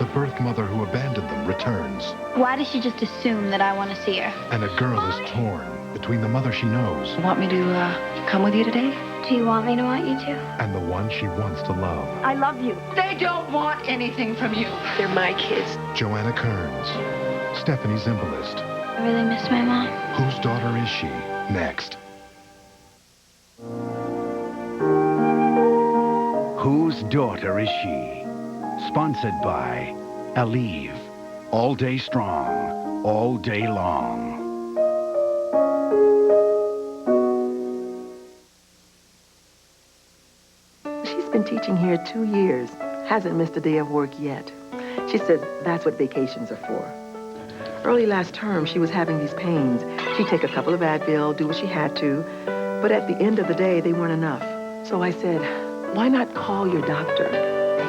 The birth mother who abandoned them returns. Why does she just assume that I want to see her? And a girl is torn between the mother she knows. Want me to come with you today? Do you want me to want you to? And the one she wants to love. I love you. They don't want anything from you. They're my kids. Joanna Kearns. Stephanie Zimbalist. I really miss my mom. Whose daughter is she? Next. Whose daughter is she? Sponsored by Aleve. All day strong, all day long. She's been teaching here 2 years. Hasn't missed a day of work yet. She says that's what vacations are for. Early last term, she was having these pains. She'd take a couple of Advil, do what she had to, but at the end of the day, they weren't enough. So I said, why not call your doctor?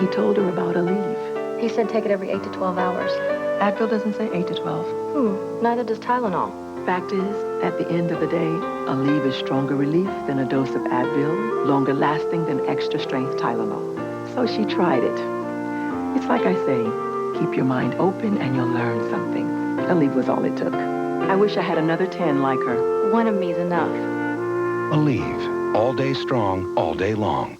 He told her about Aleve. He said take it every 8 to 12 hours. Advil doesn't say 8 to 12. Neither does Tylenol. Fact is, at the end of the day, Aleve is stronger relief than a dose of Advil, longer lasting than extra strength Tylenol. So she tried it. It's like I say, keep your mind open and you'll learn something. Aleve was all it took. I wish I had another 10 like her. One of me's enough. Aleve. All day strong, all day long.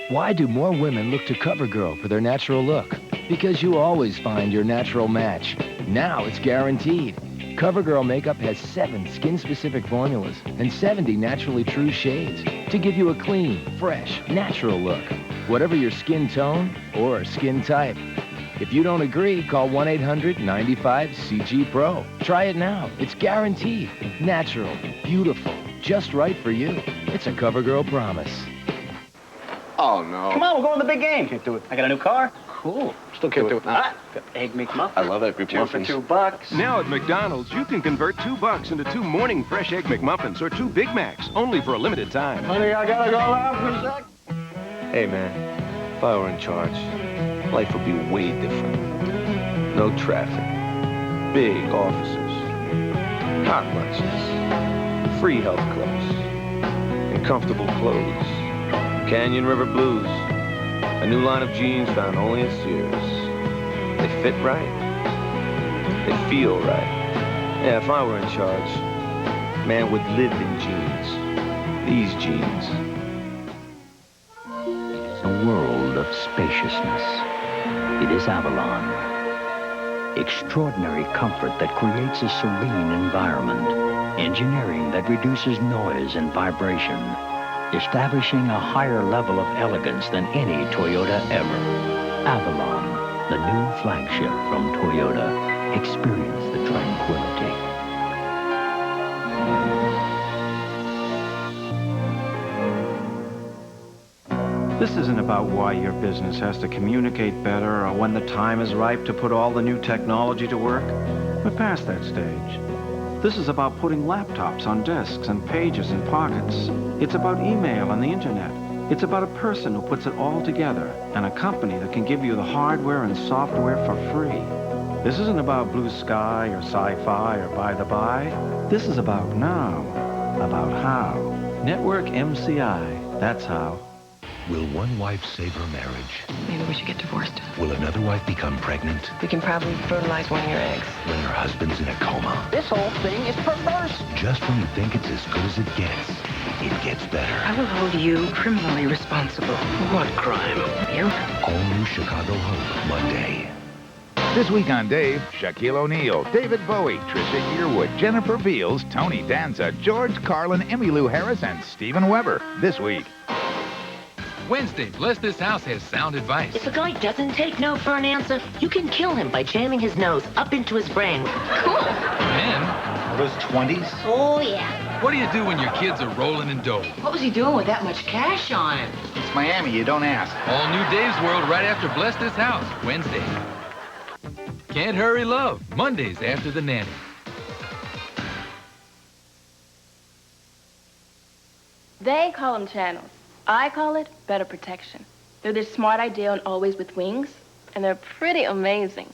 Why do more women look to Covergirl for their natural look? Because you always find your natural match. Now it's guaranteed. Covergirl Makeup has 7 skin-specific formulas and 70 naturally true shades to give you a clean, fresh, natural look. Whatever your skin tone or skin type. If you don't agree, call 1-800-95-CG-PRO. Try it now. It's guaranteed. Natural, beautiful, just right for you. It's a Covergirl promise. Oh, no. Come on, we're going to the big game. Can't do it. I got a new car. Cool. Still can't do it. Got Egg McMuffin. I love Egg McMuffins. 2 for $2. Now at McDonald's, you can convert $2 into 2 morning fresh Egg McMuffins or 2 Big Macs, only for a limited time. Honey, I gotta go out for a sec. Hey, man, if I were in charge, life would be way different. No traffic, big offices, hot lunches, free health clubs, and comfortable clothes. Canyon River Blues, a new line of jeans found only at Sears. They fit right, they feel right. Yeah, if I were in charge, man would live in jeans, these jeans. A world of spaciousness. It is Avalon. Extraordinary comfort that creates a serene environment. Engineering that reduces noise and vibration. Establishing a higher level of elegance than any Toyota ever. Avalon, the new flagship from Toyota. Experience the tranquility. This isn't about why your business has to communicate better or when the time is ripe to put all the new technology to work. We're past that stage. This is about putting laptops on desks and pages in pockets. It's about email and the internet. It's about a person who puts it all together and a company that can give you the hardware and software for free. This isn't about blue sky or sci-fi or by the by. This is about now, about how. Network MCI, that's how. Will one wife save her marriage? Maybe we should get divorced. Will another wife become pregnant We can probably fertilize one of your eggs. when her husband's in a coma? This whole thing is perverse. Just when you think it's as good as it gets better. I will hold you criminally responsible. What crime? You? All new Chicago Hope, Monday. This week on Dave, Shaquille O'Neal, David Bowie, Trisha Yearwood, Jennifer Beals, Tony Danza, George Carlin, Emmylou Harris, and Steven Weber. This week. Wednesday, Bless This House has sound advice. If a guy doesn't take no for an answer, you can kill him by jamming his nose up into his brain. Cool. Men. Are those 20s? Oh, yeah. What do you do when your kids are rolling in dough? What was he doing with that much cash on him? It's Miami, you don't ask. All new Dave's World right after Bless This House, Wednesday. Can't Hurry Love, Mondays after The Nanny. They call them channels. I call it better protection. They're this smart idea and always with wings, and they're pretty amazing.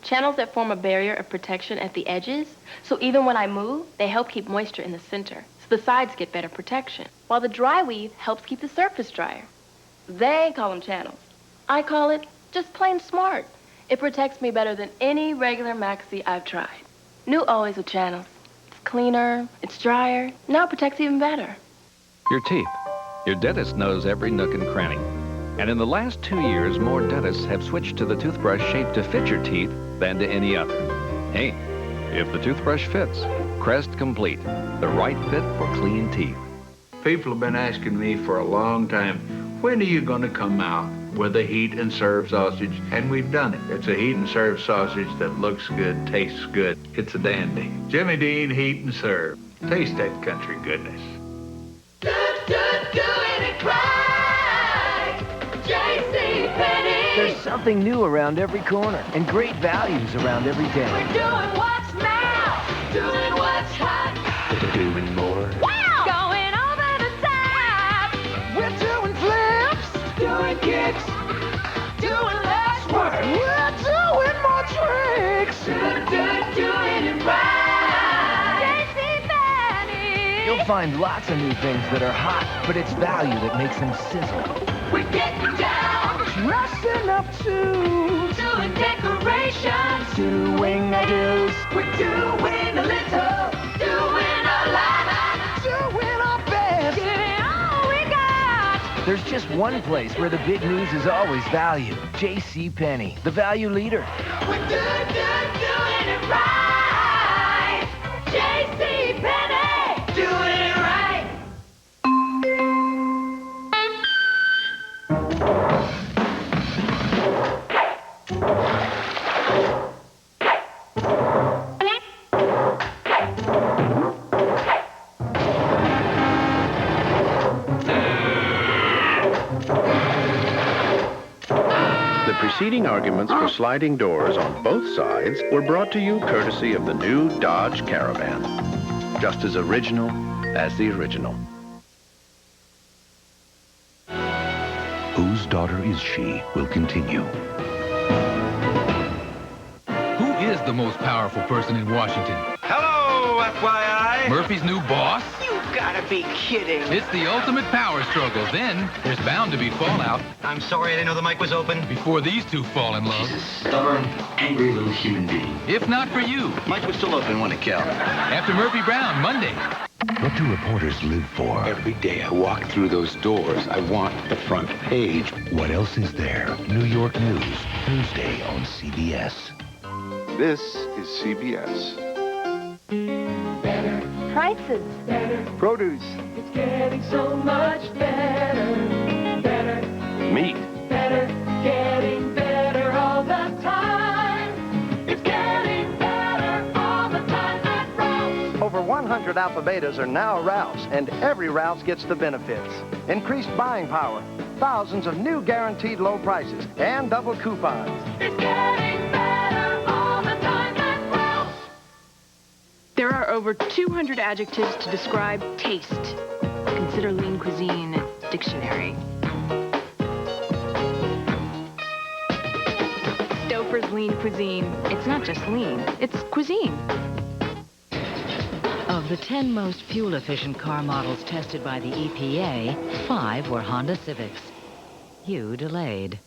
Channels that form a barrier of protection at the edges, so even when I move, they help keep moisture in the center, so the sides get better protection, while the dry weave helps keep the surface drier. They call them channels. I call it Just plain smart. It protects me better than any regular maxi I've tried. New Always with Channels. It's cleaner, it's drier, now it protects even better. Your teeth. Your dentist knows every nook and cranny. And in the last 2 years, more dentists have switched to the toothbrush shaped to fit your teeth than to any other. Hey, if the toothbrush fits, Crest Complete, the right fit for clean teeth. People have been asking me for a long time, when are you going to come out with a heat and serve sausage? And we've done it. It's a heat and serve sausage that looks good, tastes good. It's a dandy. Jimmy Dean Heat and Serve. Taste that country goodness. Doing it right. JCPenney. There's something new around every corner and great values around every day. We're doing what's now, doing what's hot. Doing more. Wow! Going over the top. We're doing flips, doing kicks, doing less work. We're doing more tricks. Doing it right. JCPenney. You'll find lots of new things that are hot, but it's value that makes them sizzle. We're getting down, dressing up too, doing decorations, doing ideas. We're doing a little, doing a lot, doing our best, giving all we got. There's just one place where the big news is always value. JCPenney, the value leader. We're doing it right. JCPenney, doing it right. The preceding arguments for sliding doors on both sides were brought to you courtesy of the new Dodge Caravan. Just as original as the original. Whose daughter is she will continue. Who is the most powerful person in Washington? Hello, FYI. Murphy's new boss? You gotta be kidding. It's the ultimate power struggle. Then there's bound to be fallout. I'm sorry, I didn't know the mic was open. Before these two fall in love. Stubborn, angry little human being. If not for you. Mic was still open when it Cal. After Murphy Brown, Monday. What do reporters live for? Every day I walk through those doors, I want the front page. What else is there? New York News, Thursday on CBS. This is CBS. Prices. Produce. It's getting so much better. Better. Meat. Better. Getting better all the time. It's getting better all the time at Ralph's. Over 100 Alpha Betas are now Ralph's, and every Ralph's gets the benefits. Increased buying power, thousands of new guaranteed low prices, and double coupons. It's getting better all the time at Ralph's. There are over 200 adjectives to describe taste. Consider lean cuisine dictionary. Stouffer's lean cuisine. It's not just lean, it's cuisine. Of the 10 most fuel-efficient car models tested by the EPA, 5 were Honda Civics. You delayed.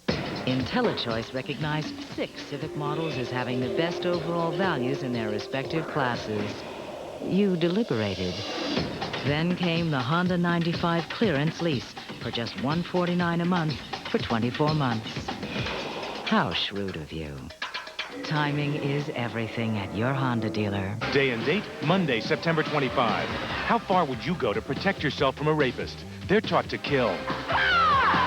IntelliChoice recognized 6 Civic models as having the best overall values in their respective classes. You deliberated. Then came the Honda 95 clearance lease for just $149 a month for 24 months. How shrewd of you. Timing is everything at your Honda dealer. Day and date, Monday, September 25. How far would you go to protect yourself from a rapist? They're taught to kill.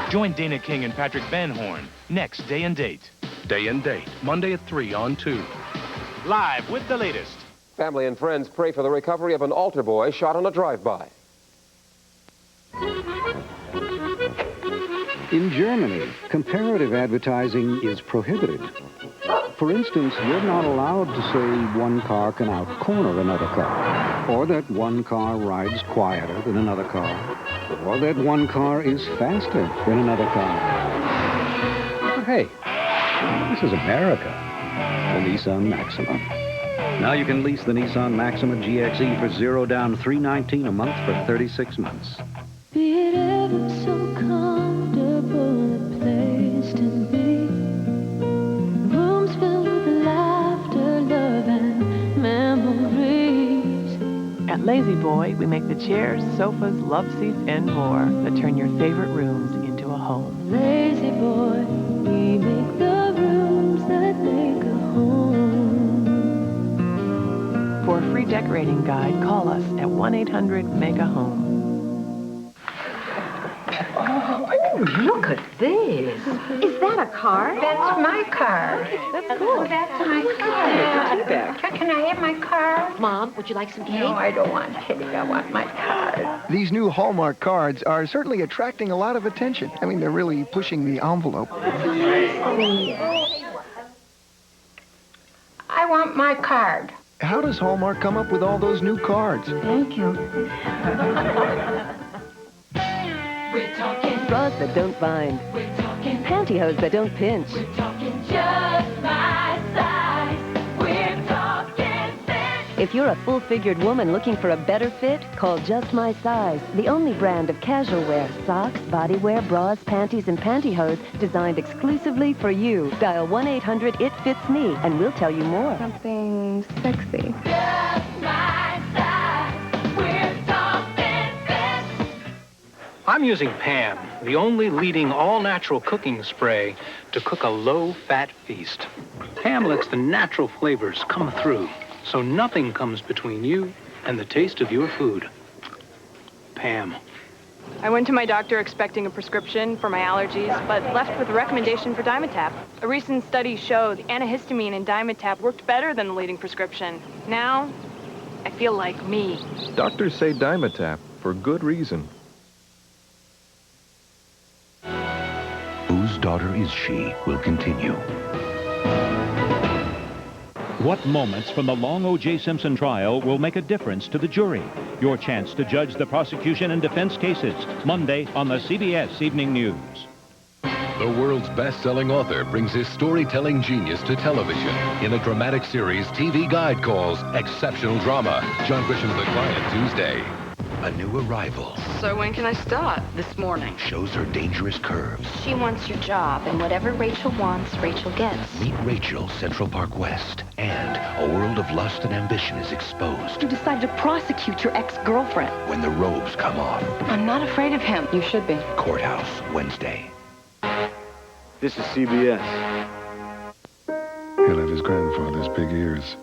Join Dana King and Patrick Van Horn. Next, Day and Date. Day and Date, Monday at 3 on 2. Live with the latest. Family and friends pray for the recovery of an altar boy shot on a drive-by. In Germany, comparative advertising is prohibited. For instance, you're not allowed to say one car can out-corner another car, or that one car rides quieter than another car, or that one car is faster than another car. But hey, this is America, the Nissan Maxima. Now you can lease the Nissan Maxima GXE for $0 down, $319 a month for 36 months. Be it ever so comfortable a place to be. Lazy Boy, we make the chairs, sofas, love seats, and more that turn your favorite rooms into a home. Lazy Boy, we make the rooms that make a home. For a free decorating guide, call us at 1-800-MEGA-HOME. Look at this. Is that a card? That's my card. That's cool. Oh, that's my card. Can I have my card? Mom, would you like some cake? No, I don't want cake. I want my card. These new Hallmark cards are certainly attracting a lot of attention. I mean, they're really pushing the envelope. I want my card. How does Hallmark come up with all those new cards? Thank you. We're talking bras that don't bind. We're talking pantyhose that don't pinch. We're talking just my size. We're talking fit. If you're a full-figured woman looking for a better fit, call Just My Size, the only brand of casual wear, socks, bodywear, bras, panties, and pantyhose designed exclusively for you. Dial 1-800-IT-FITS-ME, and we'll tell you more. Something sexy. Just my size. We're talking fit. I'm using Pam, the only leading all-natural cooking spray to cook a low-fat feast. Pam lets the natural flavors come through, so nothing comes between you and the taste of your food. Pam. I went to my doctor expecting a prescription for my allergies, but left with a recommendation for Dimetapp. A recent study showed antihistamine in Dimetapp worked better than the leading prescription. Now, I feel like me. Doctors say Dimetapp for good reason. Whose daughter is she will continue. What moments from the long O.J. Simpson trial will make a difference to the jury? Your chance to judge the prosecution and defense cases. Monday on the CBS Evening News. The world's best-selling author brings his storytelling genius to television in a dramatic series TV Guide calls Exceptional Drama. John Grisham's The Client, Tuesday. A new arrival So when can I start? This morning. shows her dangerous curves. She wants your job, and whatever Rachel wants, Rachel gets. Meet Rachel, Central Park West. And a world of lust and ambition is exposed You decided to prosecute your ex-girlfriend. when the robes come off. I'm not afraid of him. You should be. Courthouse, Wednesday. This is CBS. He'll have his grandfather's big ears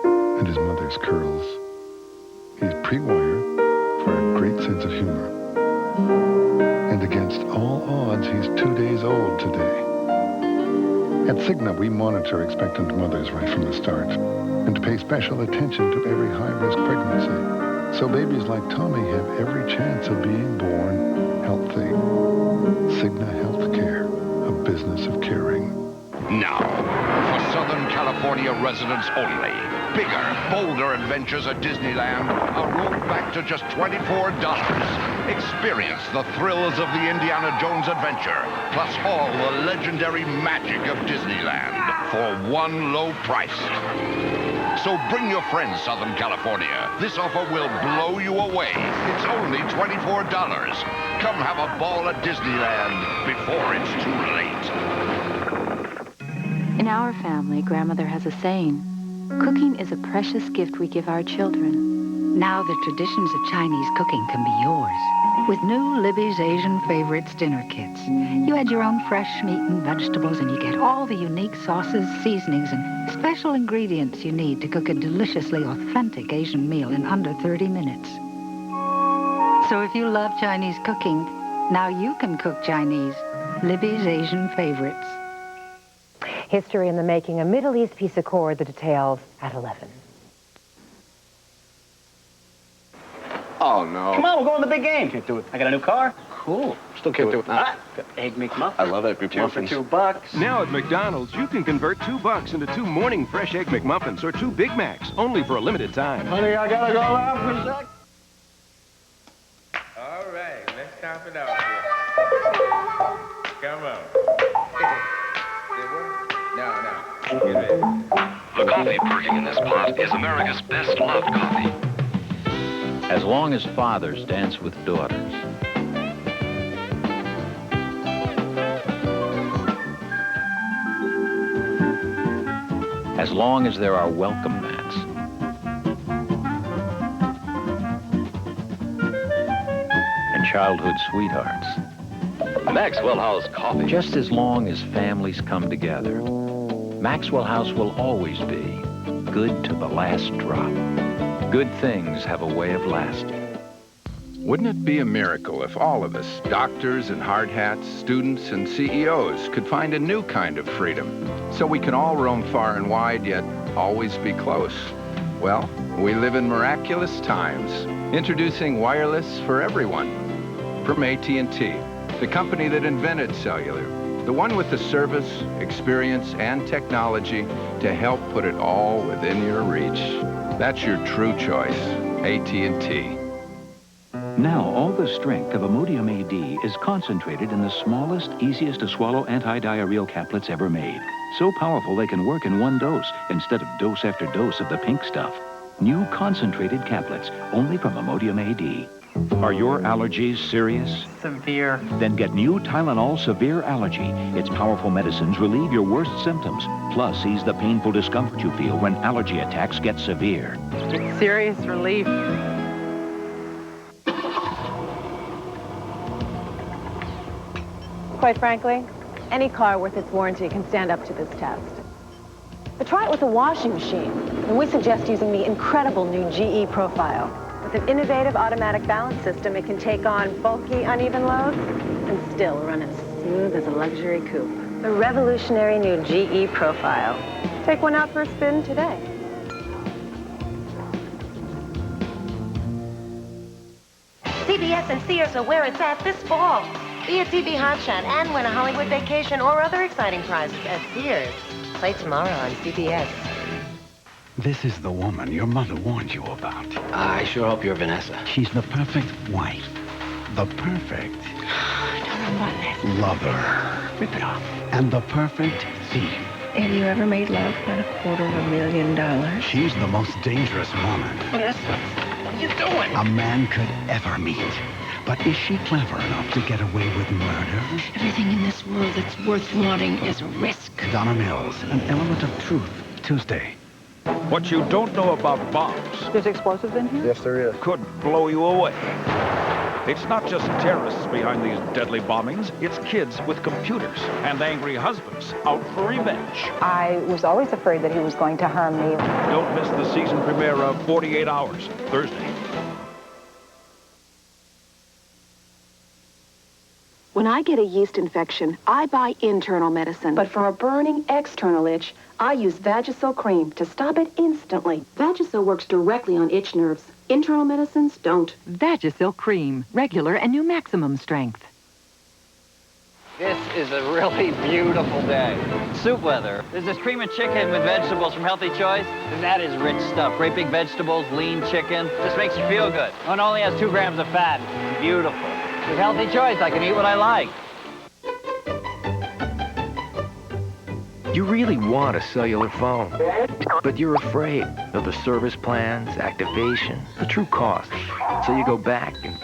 and his mother's curls. He's pre-wired for a great sense of humor. And against all odds, he's 2 days old today. At Cigna, we monitor expectant mothers right from the start and pay special attention to every high-risk pregnancy. So babies like Tommy have every chance of being born healthy. Cigna Healthcare, a business of caring. Now, for Southern California residents only, bigger, bolder adventures at Disneyland are rolled back to just $24. Experience the thrills of the Indiana Jones adventure, plus all the legendary magic of Disneyland for one low price. So bring your friends, Southern California. This offer will blow you away. It's only $24. Come have a ball at Disneyland before it's too late. In our family, Grandmother has a saying, cooking is a precious gift we give our children. Now the traditions of Chinese cooking can be yours. With new Libby's Asian Favorites dinner kits. You add your own fresh meat and vegetables, and you get all the unique sauces, seasonings, and special ingredients you need to cook a deliciously authentic Asian meal in under 30 minutes. So if you love Chinese cooking, now you can cook Chinese. Libby's Asian Favorites. History in the making, a Middle East peace accord, the details at 11. Oh, no. Come on, we're going to the big game. Can't do it. I got a new car. Cool. Still can't do it. Got Egg McMuffin. I love Egg McMuffins. 2 for $2. Now at McDonald's, you can convert $2 into 2 morning fresh Egg McMuffins or 2 Big Macs, only for a limited time. Honey, I gotta go out for a sec. All right, let's top it off here. Come on. No. Get ready. The coffee perking in this pot is America's best loved coffee. As long as fathers dance with daughters. As long as there are welcome mats. childhood sweethearts. Maxwell House coffee. Just as long as families come together, Maxwell House will always be good to the last drop. Good things have a way of lasting. Wouldn't it be a miracle if all of us, doctors and hard hats, students and CEOs, could find a new kind of freedom so we can all roam far and wide yet always be close? Well, we live in miraculous times. Introducing wireless for everyone. From AT&T, the company that invented cellular. The one with the service, experience, and technology to help put it all within your reach. That's your true choice, AT&T. Now, all the strength of Imodium AD is concentrated in the smallest, easiest to swallow anti-diarrheal caplets ever made. So powerful they can work in one dose instead of dose after dose of the pink stuff. New concentrated caplets, only from Imodium AD. Are your allergies serious? Severe. Then get new Tylenol Severe Allergy. Its powerful medicines relieve your worst symptoms, plus ease the painful discomfort you feel when allergy attacks get severe. It's serious relief. Quite frankly, any car worth its warranty can stand up to this test. But try it with a washing machine, and we suggest using the incredible new GE Profile. With an innovative automatic balance system, it can take on bulky, uneven loads and still run as smooth as a luxury coupe. The revolutionary new GE Profile. Take one out for a spin today. CBS and Sears are where it's at this fall. Be a TV hotshot and win a Hollywood vacation or other exciting prizes at Sears. Play tomorrow on CBS. This is the woman your mother warned you about. I sure hope you're Vanessa. She's the perfect wife. The perfect lover. Rip it off. And the perfect thief. Have you ever made love for $250,000? She's the most dangerous woman Vanessa, what are you doing? a man could ever meet. But is she clever enough to get away with murder? Everything in this world that's worth wanting is a risk. Donna Mills, An Element of Truth, Tuesday. What you don't know about bombs. There's explosives in here? Yes, there is. Could blow you away. It's not just terrorists behind these deadly bombings. It's kids with computers and angry husbands out for revenge. I was always afraid that he was going to harm me. Don't miss the season premiere of 48 Hours, Thursday. When I get a yeast infection, I buy internal medicine. But for a burning external itch, I use Vagisil cream to stop it instantly. Vagisil works directly on itch nerves. Internal medicines don't. Vagisil cream, regular and new maximum strength. This is a really beautiful day. Soup weather. There's this cream of chicken with vegetables from Healthy Choice, and that is rich stuff. Great big vegetables, lean chicken. Just makes you feel good. And only has 2 grams of fat. Beautiful. With Healthy Choice, I can eat what I like. You really want a cellular phone, but you're afraid of the service plans, activation, the true cost. So you go back and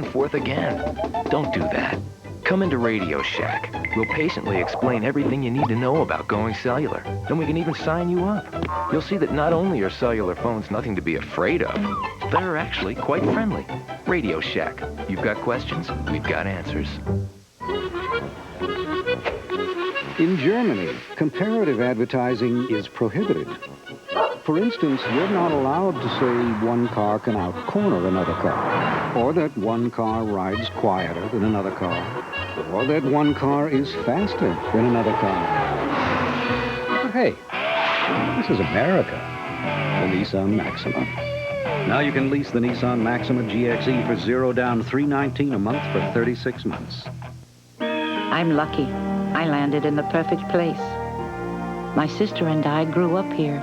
forth again. Don't do that. Come into Radio Shack. We'll patiently explain everything you need to know about going cellular. And we can even sign you up. You'll see that not only are cellular phones nothing to be afraid of, they're actually quite friendly. Radio Shack. You've got questions, we've got answers. In Germany, comparative advertising is prohibited. For instance, you're not allowed to say one car can out-corner another car, or that one car rides quieter than another car, or that one car is faster than another car. But hey, this is America, the Nissan Maxima. Now you can lease the Nissan Maxima GXE for $0 down, $319 a month for 36 months. I'm lucky. I landed in the perfect place. My sister and I grew up here.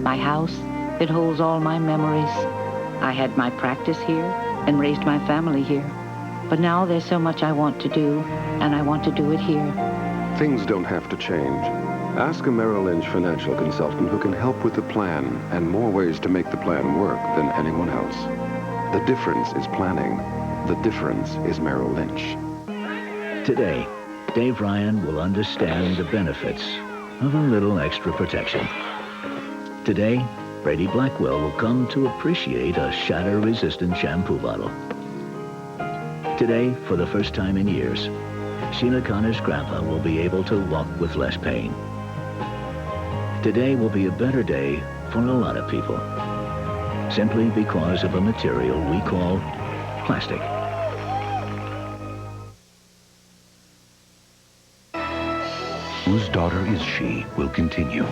My house, it holds all my memories. I had my practice here and raised my family here. But now there's so much I want to do, and I want to do it here. Things don't have to change. Ask a Merrill Lynch financial consultant who can help with the plan and more ways to make the plan work than anyone else. The difference is planning. The difference is Merrill Lynch. Today, Dave Ryan will understand the benefits of a little extra protection. Today, Brady Blackwell will come to appreciate a shatter-resistant shampoo bottle. Today, for the first time in years, Sheila Connor's grandpa will be able to walk with less pain. Today will be a better day for a lot of people, simply because of a material we call plastic. Whose daughter is she will continue.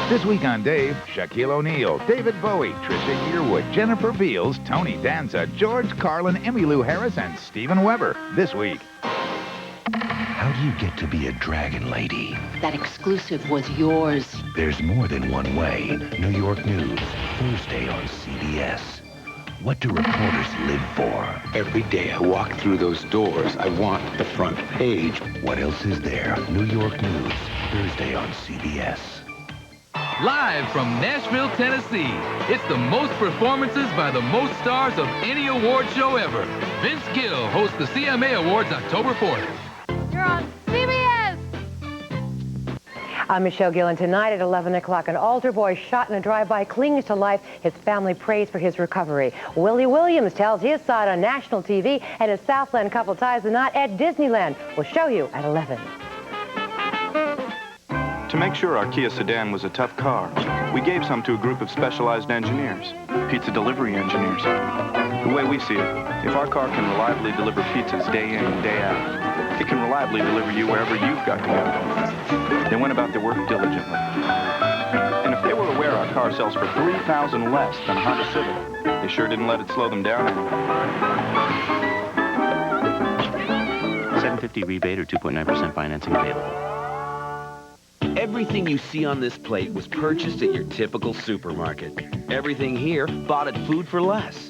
This week on Dave, Shaquille O'Neal, David Bowie, Trisha Yearwood, Jennifer Beals, Tony Danza, George Carlin, Emmylou Harris, and Steven Weber. This week. How do you get to be a dragon lady? That exclusive was yours. There's more than one way. New York News, Thursday on CBS. What do reporters live for? Every day I walk through those doors, I want the front page. What else is there? New York News, Thursday on CBS. Live from Nashville, Tennessee, it's the most performances by the most stars of any award show ever. Vince Gill hosts the CMA Awards October 4th. You're on CBS! I'm Michelle Gill, and tonight at 11 o'clock, an altar boy shot in a drive-by clings to life. His family prays for his recovery. Willie Williams tells his side on national TV, and his Southland couple ties the knot at Disneyland. We'll show you at 11. To make sure our Kia sedan was a tough car, we gave some to a group of specialized engineers, pizza delivery engineers. The way we see it, if our car can reliably deliver pizzas day in and day out, it can reliably deliver you wherever you've got to go. They went about their work diligently. And if they were aware our car sells for $3,000 less than a Honda Civic, they sure didn't let it slow them down any. $750 rebate or 2.9% financing available. Everything you see on this plate was purchased at your typical supermarket. Everything here bought at Food for Less.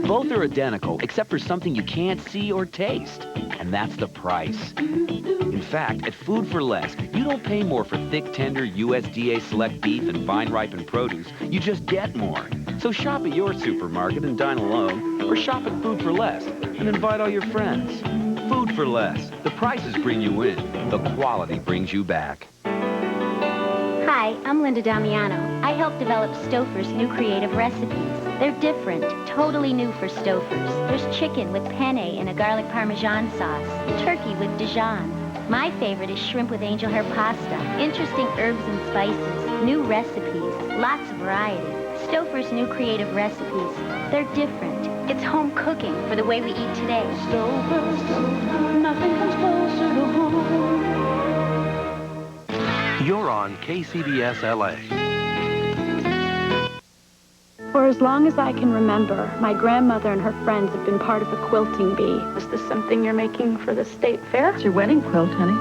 Both are identical, except for something you can't see or taste, and that's the price. In fact, at Food for Less, you don't pay more for thick, tender USDA select beef and vine-ripened produce. You just get more. So shop at your supermarket and dine alone, or shop at Food for Less and invite all your friends. Food for Less. The prices bring you in. The quality brings you back. Hi, I'm Linda Damiano. I helped develop Stouffer's new creative recipes. They're different, totally new for Stouffer's. There's chicken with penne and a garlic parmesan sauce, turkey with Dijon. My favorite is shrimp with angel hair pasta, interesting herbs and spices, new recipes, lots of variety. Stouffer's new creative recipes. They're different. It's home cooking for the way we eat today. Stouffer's, nothing comes closer to home. You're on KCBS LA. For as long as I can remember, my grandmother and her friends have been part of the quilting bee. Is this something you're making for the state fair? It's your wedding quilt, honey.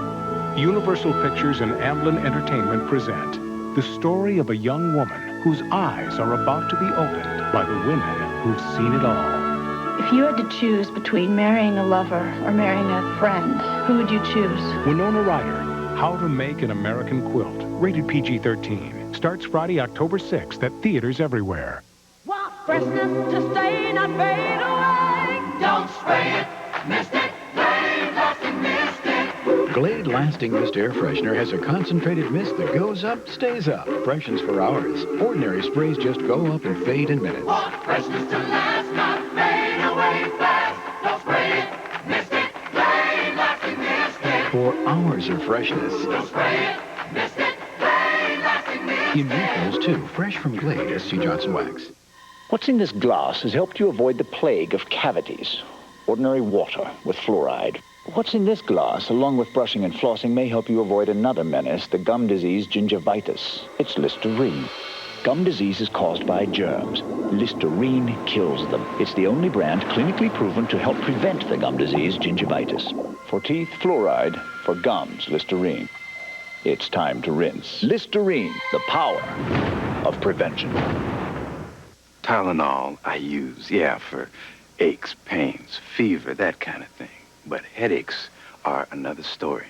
Universal Pictures and Amblin Entertainment present the story of a young woman whose eyes are about to be opened by the women who've seen it all. If you had to choose between marrying a lover or marrying a friend, who would you choose? Winona Ryder, How to Make an American Quilt, rated PG-13, starts Friday, October 6th at theaters everywhere. Want freshness to stay, not fade away. Don't spray it, mist it, Glade Lasting Mist It. Glade Lasting Mist Air Freshener has a concentrated mist that goes up, stays up, freshens for hours. Ordinary sprays just go up and fade in minutes. Want freshness to last, not fade away fast. Don't spray it, mist it, Glade Lasting Mist It. For hours of freshness. Don't spray it, mist it, Glade Lasting Mist It. In refills, too, fresh from Glade SC Johnson Wax. What's in this glass has helped you avoid the plague of cavities. Ordinary water with fluoride. What's in this glass, along with brushing and flossing, may help you avoid another menace, the gum disease gingivitis. It's Listerine. Gum disease is caused by germs. Listerine kills them. It's the only brand clinically proven to help prevent the gum disease gingivitis. For teeth, fluoride. For gums, Listerine. It's time to rinse. Listerine, the power of prevention. Tylenol I use, yeah, for aches, pains, fever, that kind of thing. But headaches are another story.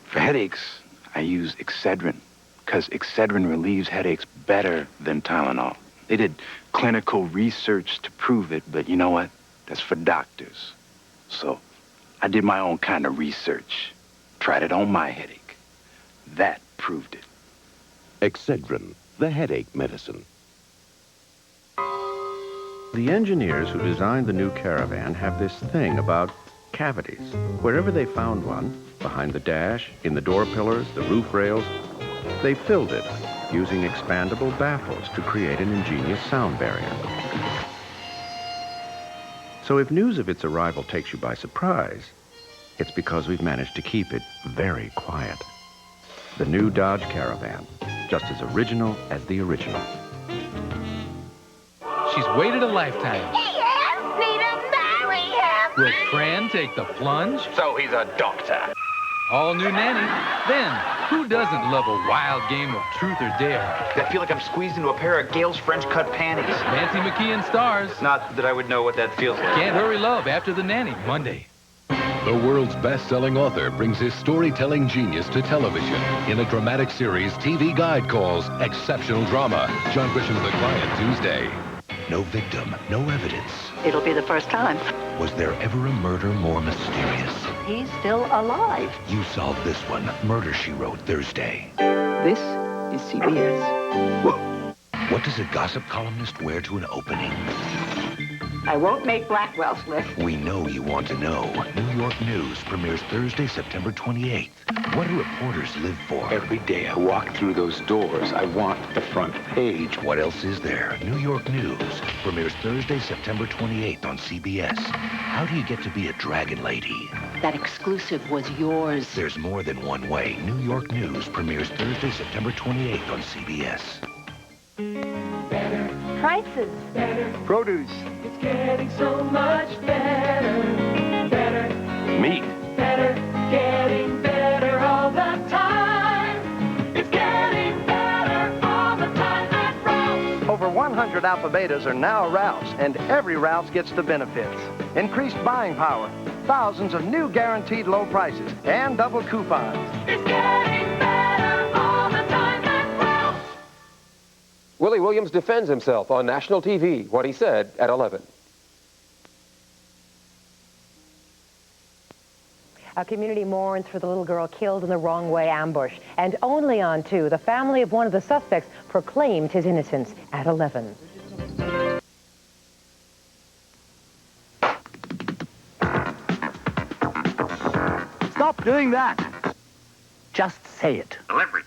For headaches, I use Excedrin, because Excedrin relieves headaches better than Tylenol. They did clinical research to prove it, but you know what? That's for doctors. So I did my own kind of research, tried it on my headache. That proved it. Excedrin, the headache medicine. The engineers who designed the new Caravan have this thing about cavities. Wherever they found one, behind the dash, in the door pillars, the roof rails, they filled it using expandable baffles to create an ingenious sound barrier. So if news of its arrival takes you by surprise, it's because we've managed to keep it very quiet. The new Dodge Caravan, just as original as the original. She's waited a lifetime. He asked me to marry him. Will Fran take the plunge? So he's a doctor. All new nanny. Then, who doesn't love a wild game of truth or dare? I feel like I'm squeezed into a pair of Gail's French cut panties. Nancy McKeon stars. Not that I would know what that feels like. Can't Hurry Love After the Nanny, Monday. The world's best-selling author brings his storytelling genius to television in a dramatic series TV Guide calls Exceptional Drama. John Grisham's The Client, Tuesday. No victim, no evidence. It'll be the first time. Was there ever a murder more mysterious? He's still alive. You solved this one. Murder, She Wrote, Thursday. This is CBS. Whoa. What does a gossip columnist wear to an opening? I won't make Blackwell slip. We know you want to know. New York News premieres Thursday, September 28th. What do reporters live for? Every day I walk through those doors, I want the front page. What else is there? New York News premieres Thursday, September 28th on CBS. How do you get to be a dragon lady? That exclusive was yours. There's more than one way. New York News premieres Thursday, September 28th on CBS. Prices. Produce. It's getting so much better. Meat. Better. Getting better all the time. It's getting better all the time at Ralph's. Over 100 Alpha Betas are now Ralph's, and every Ralph's gets the benefits. Increased buying power, thousands of new guaranteed low prices, and double coupons. It's getting better all the time at Ralph's. Willie Williams defends himself on national TV, what he said at 11. A community mourns for the little girl killed in the Wrong Way ambush. And only on 2, the family of one of the suspects proclaimed his innocence at 11. Stop doing that. Just say it. Delivery.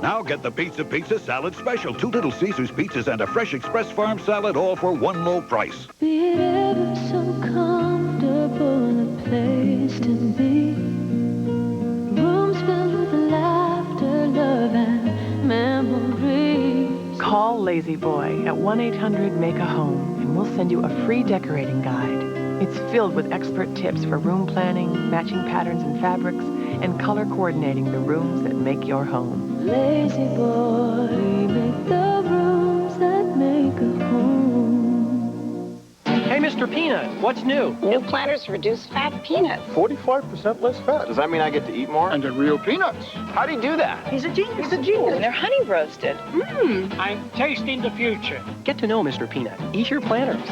Now get the Pizza Salad Special. 2 Little Caesars pizzas and a fresh Express Farm salad, all for one low price. Be it ever so comfortable a place to be. Rooms filled with laughter, love, and memories. Call Lazy Boy at 1-800-MAKE-A-HOME and we'll send you a free decorating guide. It's filled with expert tips for room planning, matching patterns and fabrics, and color coordinating the rooms that make your home. Lazy Boy, make the rooms that make a home. Hey, Mr. Peanut, what's new? New Planters reduced fat peanuts. 45% less fat. Does that mean I get to eat more? And they're real peanuts. How do you do that? He's a genius. And they're honey roasted. I'm tasting the future. Get to know Mr. Peanut. Eat your Planters.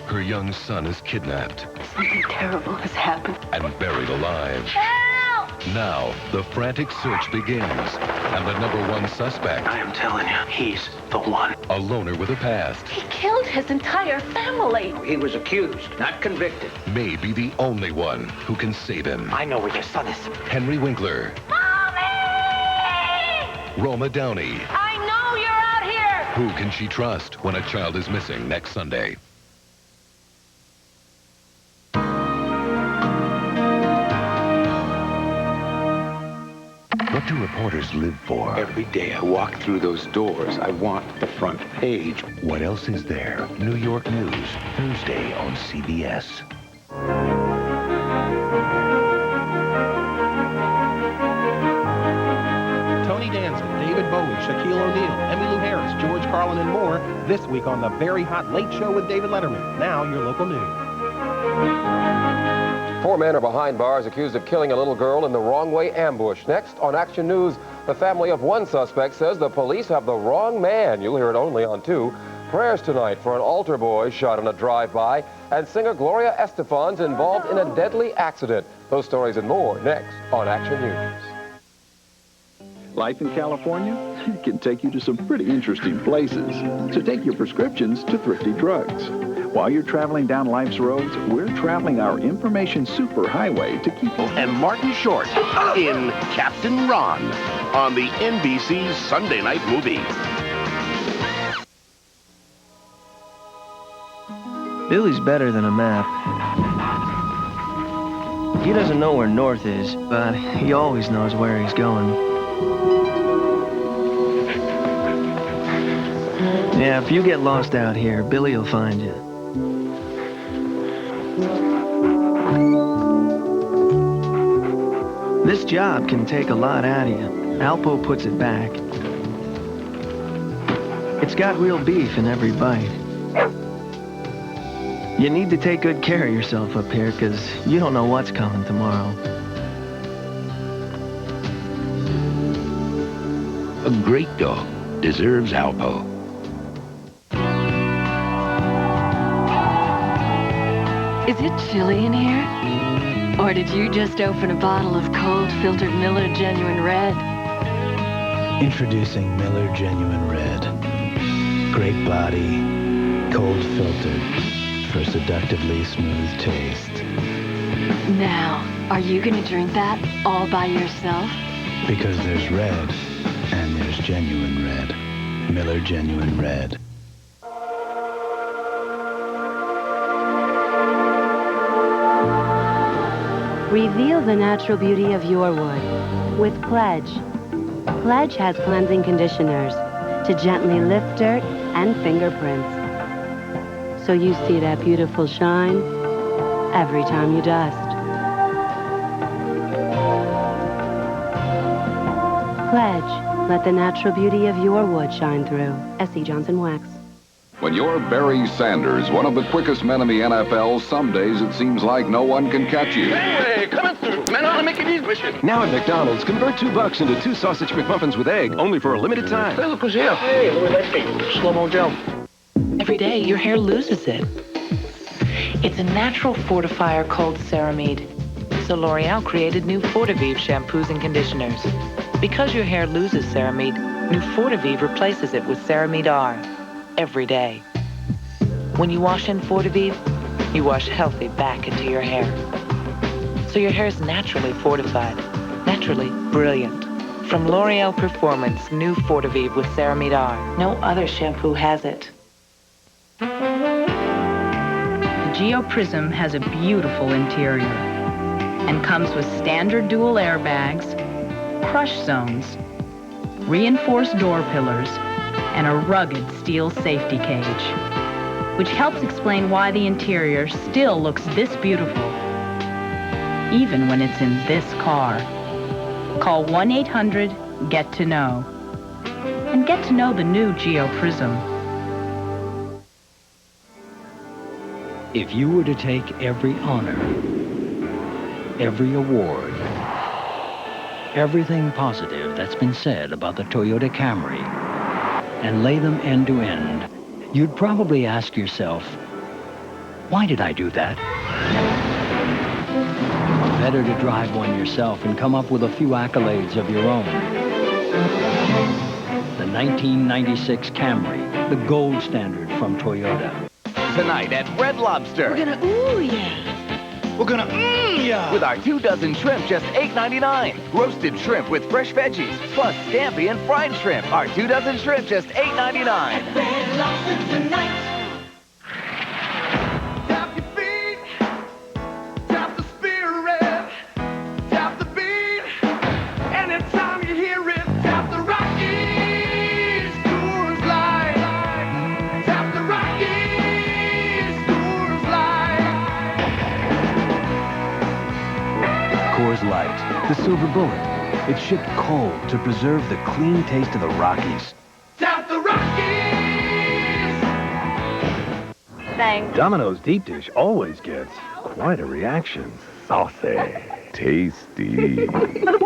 Her young son is kidnapped Something terrible has happened. and buried alive. Help! Now, the frantic search begins, and the #1 suspect, I am telling you, he's the one. a loner with a past, He killed his entire family. He was accused, not convicted. may be the only one who can save him. I know where your son is. Henry Winkler, Mommy! Roma Downey. I know you're out here! Who can she trust when a child is missing next Sunday? What do reporters live for? Every day I walk through those doors, I want the front page. What else is there? New York News, Thursday on CBS. Tony Danza, David Bowie, Shaquille O'Neal, Emmylou Harris, George Carlin, and more this week on the Very Hot Late Show with David Letterman. Now, your local news. 4 men are behind bars accused of killing a little girl in the Wrong Way ambush. Next on Action News, the family of one suspect says the police have the wrong man. You'll hear it only on 2. Prayers tonight for an altar boy shot in a drive-by, and singer Gloria Estefan's involved in a deadly accident. Those stories and more next on Action News. Life in California can take you to some pretty interesting places. So take your prescriptions to Thrifty Drugs. While you're traveling down life's roads, we're traveling our information superhighway to keep you. And Martin Short in Captain Ron on the NBC Sunday Night Movie. Billy's better than a map. He doesn't know where north is, but he always knows where he's going. Yeah, if you get lost out here, Billy will find you. This job can take a lot out of you. Alpo puts it back. It's got real beef in every bite. You need to take good care of yourself up here, because you don't know what's coming tomorrow. A great dog deserves Alpo. Is it chilly in here? Or did you just open a bottle of cold filtered Miller Genuine Red? Introducing Miller Genuine Red. Great body, cold filtered, for seductively smooth taste. Now, are you gonna drink that all by yourself? Because there's red, and there's genuine red. Miller Genuine Red. Reveal the natural beauty of your wood with Pledge. Pledge has cleansing conditioners to gently lift dirt and fingerprints, so you see that beautiful shine every time you dust. Pledge, let the natural beauty of your wood shine through. S.C. Johnson Wax. When you're Barry Sanders, one of the quickest men in the NFL, some days it seems like no one can catch you. Hey, coming through. Men on a Mickey D's mission. Now at McDonald's, convert $2 into 2 sausage McMuffins with egg, only for a limited time. Hey, look who's here. Hey, Louis Leslie. Slow-mo Joe. Every day, your hair loses it. It's a natural fortifier called Ceramide. So L'Oreal created new Fortivive shampoos and conditioners. Because your hair loses Ceramide, new Fortivive replaces it with Ceramide R. Every day. When you wash in Fortivive, you wash healthy back into your hair. So your hair is naturally fortified, naturally brilliant. From L'Oreal Performance, new Fortivive with Ceramide R. No other shampoo has it. The Geo Prism has a beautiful interior and comes with standard dual airbags, crush zones, reinforced door pillars, and a rugged steel safety cage, which helps explain why the interior still looks this beautiful, even when it's in this car. Call 1-800-GET-TO-KNOW and get to know the new Geo Prism. If you were to take every honor, every award, everything positive that's been said about the Toyota Camry, and lay them end to end, you'd probably ask yourself, why did I do that? Better to drive one yourself and come up with a few accolades of your own. The 1996 Camry, the gold standard from Toyota. Tonight at Red Lobster. We're gonna ooh yeah. We're gonna yeah! With our 2 dozen shrimp, just $8.99. Roasted shrimp with fresh veggies, plus scampi and fried shrimp. Our 2 dozen shrimp, just $8.99. Red Lobster tonight. Tap your feet, tap the spirit, tap the beat. Anytime you hear it, tap the Rockies, Coors Light. Tap the Rockies, Coors Light. Coors Light, the silver bullet. It's shipped cold to preserve the clean taste of the Rockies. Tap the Rockies. Thanks. Domino's deep dish always gets quite a reaction. Saucy. Tasty.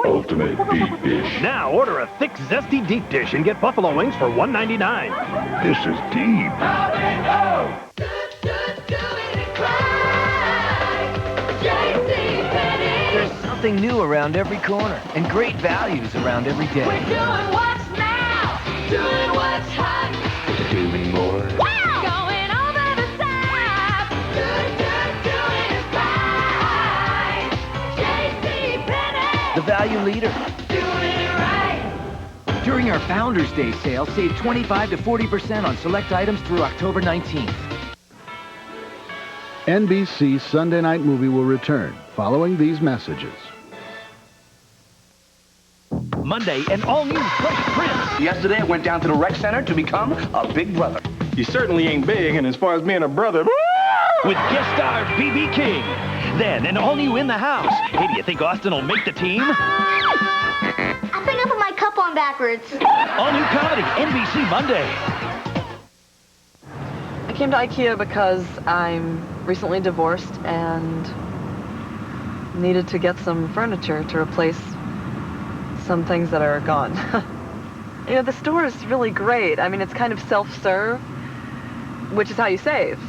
Ultimate deep dish. Now order a thick, zesty deep dish and get buffalo wings for $1.99. This is deep. There's something new around every corner and great values around every day. We're doing what's now, doing what's hot. Doing more. Wow! Going over the top. Doing it right. JCPenney. The value leader. Doing it right. During our Founders Day sale, save 25 to 40% on select items through October 19th. NBC's Sunday Night Movie will return following these messages. Monday, an all-new Fresh Prince. Yesterday, I went down to the rec center to become a big brother. You certainly ain't big, and as far as being a brother... With guest star B.B. King. Then, an all-new In the House. Hey, do you think Austin will make the team? I think I put my cup on backwards. All-new comedy, NBC Monday. I came to IKEA because I'm recently divorced and needed to get some furniture to replace some things that are gone. You know, the store is really great. I mean, it's kind of self-serve, which is how you save.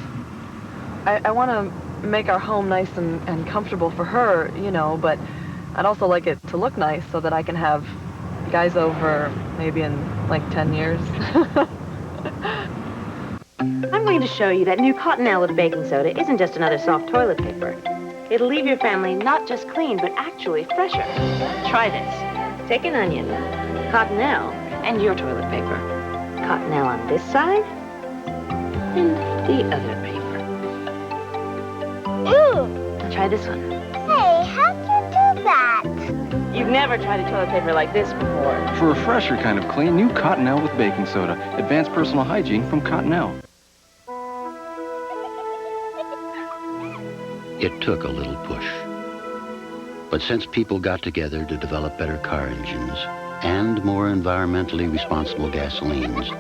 I want to make our home nice and comfortable for her, you know, but I'd also like it to look nice so that I can have guys over maybe in like 10 years. I'm going to show you that new Cottonelle with baking soda isn't just another soft toilet paper. It'll leave your family not just clean, but actually fresher. Try this. Take an onion, Cottonelle, and your toilet paper. Cottonelle on this side, and the other paper. Ooh! Try this one. Hey, how'd you do that? You've never tried a toilet paper like this before. For a fresher kind of clean, new Cottonelle with baking soda. Advanced personal hygiene from Cottonelle. It took a little push. But since people got together to develop better car engines and more environmentally responsible gasolines,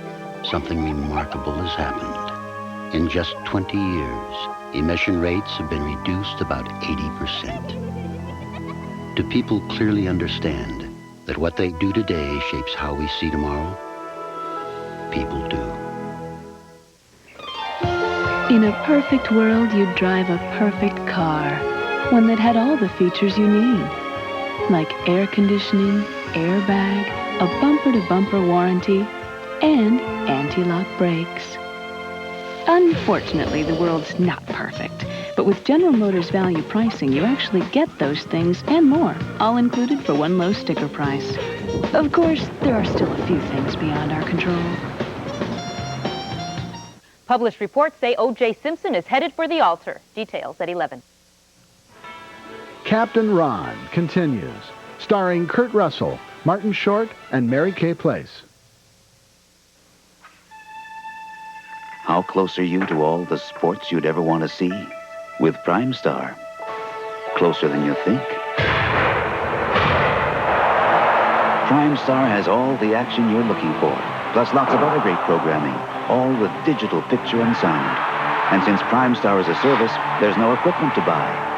something remarkable has happened. In just 20 years, emission rates have been reduced about 80%. Do people clearly understand that what they do today shapes how we see tomorrow? People do. In a perfect world, you'd drive a perfect car. One that had all the features you need. Like air conditioning, airbag, a bumper-to-bumper warranty, and anti-lock brakes. Unfortunately, the world's not perfect. But with General Motors value pricing, you actually get those things and more, all included for one low sticker price. Of course, there are still a few things beyond our control. Published reports say O.J. Simpson is headed for the altar. Details at 11. Captain Ron continues, starring Kurt Russell, Martin Short, and Mary Kay Place. How close are you to all the sports you'd ever want to see? With Prime Star. Closer than you think. Prime Star has all the action you're looking for, plus lots of other great programming, all with digital picture and sound. And since Prime Star is a service, there's no equipment to buy.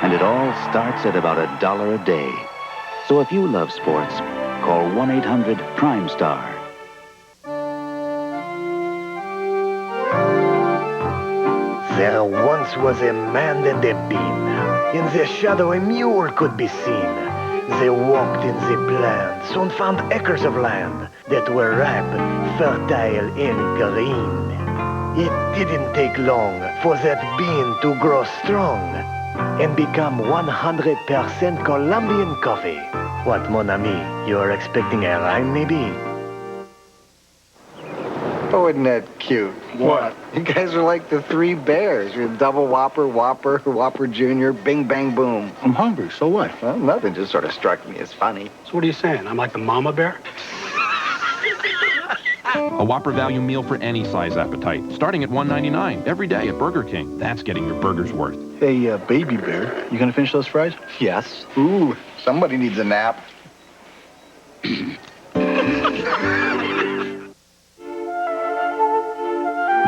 And it all starts at about $1 a day. So if you love sports, call 1-800-PRIME-STAR. There once was a man and a bean. In their shadow a mule could be seen. They walked in the plains and found acres of land that were ripe, fertile, and green. It didn't take long for that bean to grow strong and become 100% Colombian coffee. What, mon ami, you're expecting a rhyme, maybe? Oh, isn't that cute? What? You guys are like the three bears. You're Double Whopper, Whopper, Whopper Jr., Bing Bang Boom. I'm hungry, so what? Well, nothing, just sort of struck me as funny. So what are you saying? I'm like the mama bear? A Whopper value meal for any size appetite, starting at $1.99 every day at Burger King. That's getting your burger's worth. Hey, baby bear, you gonna finish those fries? Yes. Ooh, somebody needs a nap.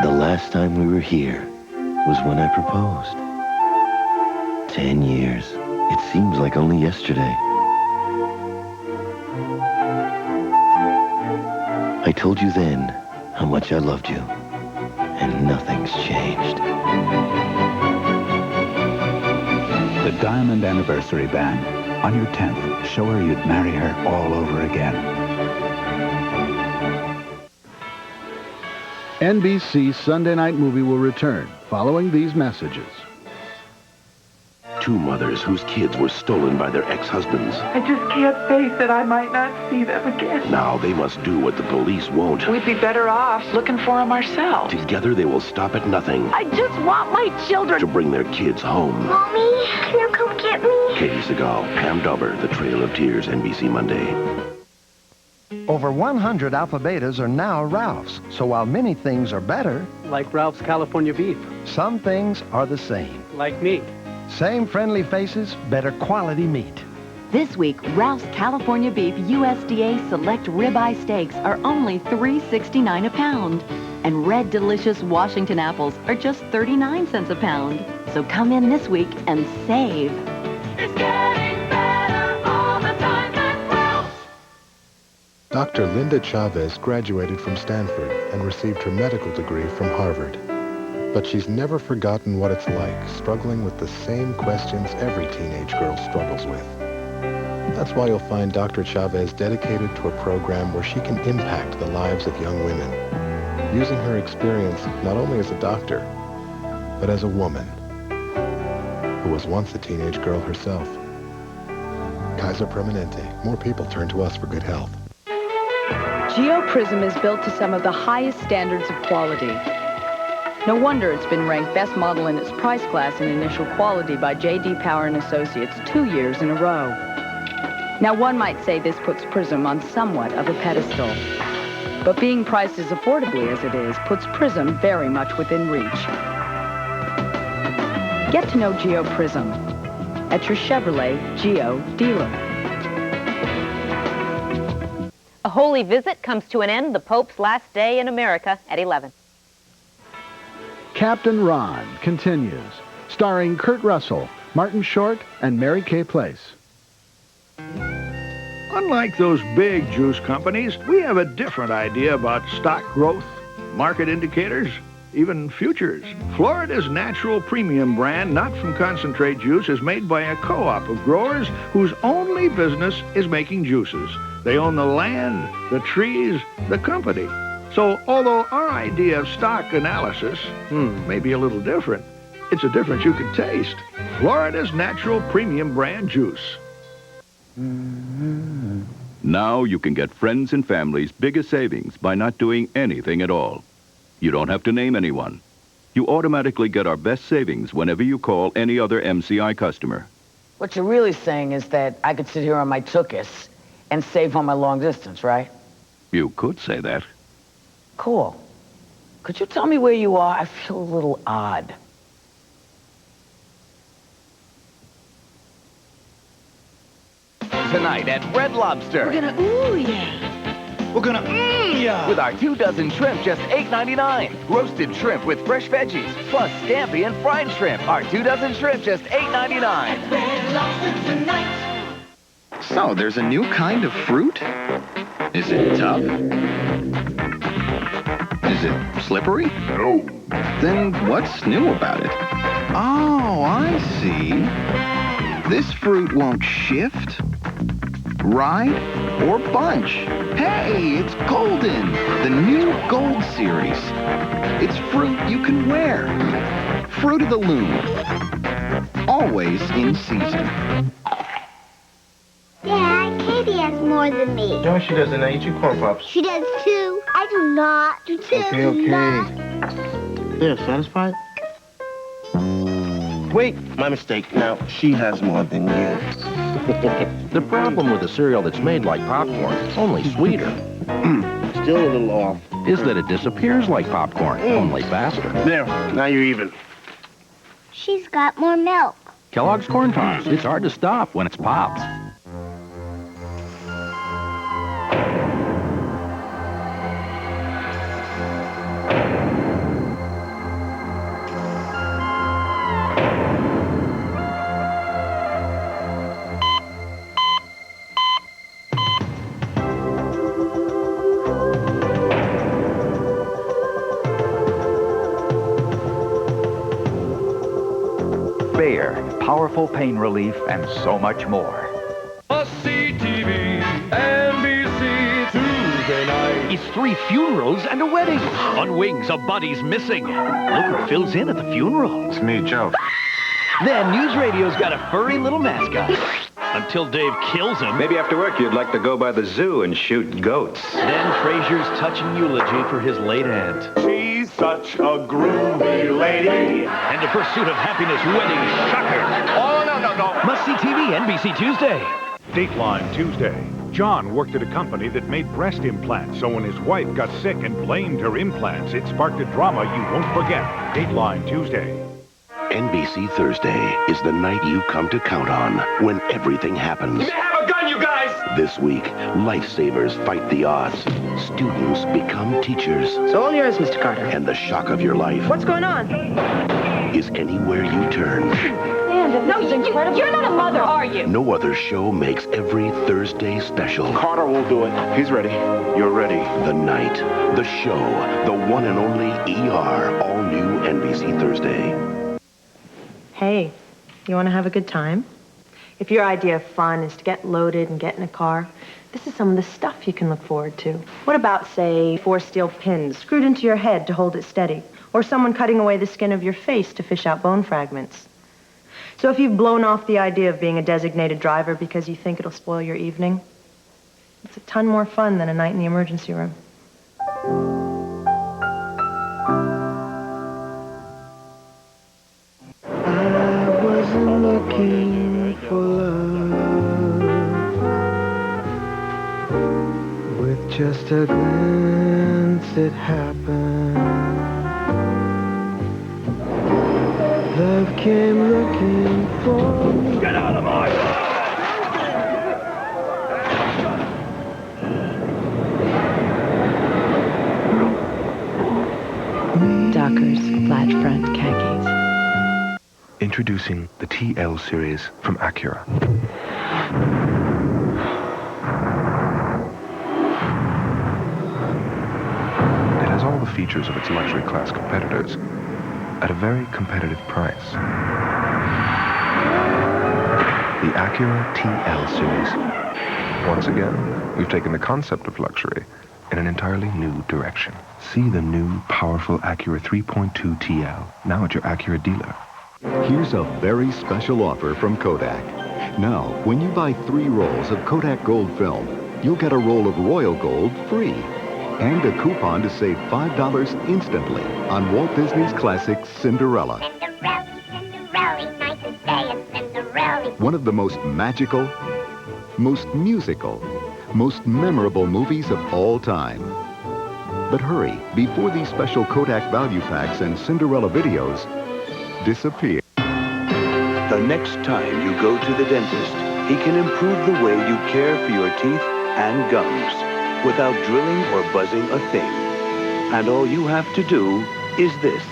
The last time we were here was when I proposed. 10 years. It seems like only yesterday. I told you then how much I loved you, and nothing's changed. The Diamond Anniversary Band. On your 10th, show her you'd marry her all over again. NBC's Sunday Night Movie will return following these messages. Two mothers whose kids were stolen by their ex-husbands. I just can't face that I might not see them again. Now they must do what the police won't. We'd be better off looking for them ourselves. Together they will stop at nothing I just want my children. to bring their kids home. Mommy, can you come get me? Katie Seagal, Pam Dauber, The Trail of Tears, NBC Monday. Over 100 Alpha Betas are now Ralph's. So while many things are better, like Ralph's California beef, some things are the same. like me. Same friendly faces, better quality meat. This week, Ralph's California Beef USDA Select Ribeye Steaks are only $3.69 a pound. And Red Delicious Washington Apples are just 39 cents a pound. So come in this week and save. It's getting better all the time at Ralph's. Dr. Linda Chavez graduated from Stanford and received her medical degree from Harvard. But she's never forgotten what it's like struggling with the same questions every teenage girl struggles with. That's why you'll find Dr. Chavez dedicated to a program where she can impact the lives of young women, using her experience not only as a doctor, but as a woman who was once a teenage girl herself. Kaiser Permanente. More people turn to us for good health. GeoPrism is built to some of the highest standards of quality. No wonder it's been ranked best model in its price class in initial quality by J.D. Power and Associates 2 years in a row. Now, one might say this puts Prism on somewhat of a pedestal. But being priced as affordably as it is puts Prism very much within reach. Get to know GeoPrism at your Chevrolet Geo dealer. A holy visit comes to an end the Pope's last day in America at 11. Captain Ron continues, starring Kurt Russell, Martin Short, and Mary Kay Place. Unlike those big juice companies, we have a different idea about stock growth, market indicators, even futures. Florida's natural premium brand, not from concentrate juice, is made by a co-op of growers whose only business is making juices. They own the land, the trees, the company. So although our idea of stock analysis may be a little different, it's a difference you can taste. Florida's natural premium brand juice. Now you can get friends and family's biggest savings by not doing anything at all. You don't have to name anyone. You automatically get our best savings whenever you call any other MCI customer. What you're really saying is that I could sit here on my Tookus and save on my long distance, right? You could say that. Cool. Could you tell me where you are? I feel a little odd. Tonight at Red Lobster. We're gonna ooh yeah. We're gonna yeah. With our 2 dozen shrimp, just $8.99. Roasted shrimp with fresh veggies, plus scampi and fried shrimp. Our 2 dozen shrimp, just $8.99. Red Lobster tonight. So, there's a new kind of fruit? Is it tough? Is it slippery? No. Then what's new about it? Oh, I see. This fruit won't shift, ride, or bunch. Hey, it's golden, the new Gold Series. It's fruit you can wear. Fruit of the Loom. Always in season. Dad, Katie has more than me. No, she doesn't. I eat you corn pops. She does too. I do not. Do too. Okay. There, satisfied? Wait, my mistake. Now, she has more than you. The problem with a cereal that's made like popcorn, only sweeter, Still a little off. is that it disappears like popcorn, only faster. There, now you're even. She's got more milk. Kellogg's Corn Pops. It's hard to stop when it's popped. Bayer, powerful pain relief and so much more. 3 funerals and a wedding. On Wings, a body's missing. Look who fills in at the funeral. It's me, Joe. Then News Radio's got a furry little mascot. Until Dave kills him. Maybe after work you'd like to go by the zoo and shoot goats. Then Frasier's touching eulogy for his late aunt. She's such a groovy lady. And a Pursuit of Happiness wedding shocker. Oh, no. Must-see TV, NBC Tuesday. Dateline Tuesday. John worked at a company that made breast implants, so when his wife got sick and blamed her implants, it sparked a drama you won't forget. Dateline Tuesday. NBC Thursday is the night you come to count on when everything happens. You may have a gun, you guys! This week, lifesavers fight the odds. Students become teachers. It's all yours, Mr. Carter. And the shock of your life What's going on? is anywhere you turn. No, you're not a mother, are you? No other show makes every Thursday special. Carter will do it. He's ready. You're ready. The night, the show, the one and only ER, all new NBC Thursday. Hey, you want to have a good time? If your idea of fun is to get loaded and get in a car, this is some of the stuff you can look forward to. What about, say, 4 steel pins screwed into your head to hold it steady? Or someone cutting away the skin of your face to fish out bone fragments? So if you've blown off the idea of being a designated driver because you think it'll spoil your evening, it's a ton more fun than a night in the emergency room. Looking for love with just a glance it happened. Love came looking for me. Get out of my Dockers, flat front khakis. Introducing the TL series from Acura. It has all the features of its luxury class competitors at a very competitive price. The Acura TL series. Once again, we've taken the concept of luxury in an entirely new direction. See the new, powerful Acura 3.2 TL, now at your Acura dealer. Here's a very special offer from Kodak. Now, when you buy 3 rolls of Kodak Gold film, you'll get a roll of Royal Gold free and a coupon to save $5 instantly on Walt Disney's classic Cinderella. Cinderella, nice and stay in Cinderella. One of the most magical, most musical, most memorable movies of all time. But hurry, before these special Kodak value packs and Cinderella videos disappear. The next time you go to the dentist, he can improve the way you care for your teeth and gums without drilling or buzzing a thing. And all you have to do is this.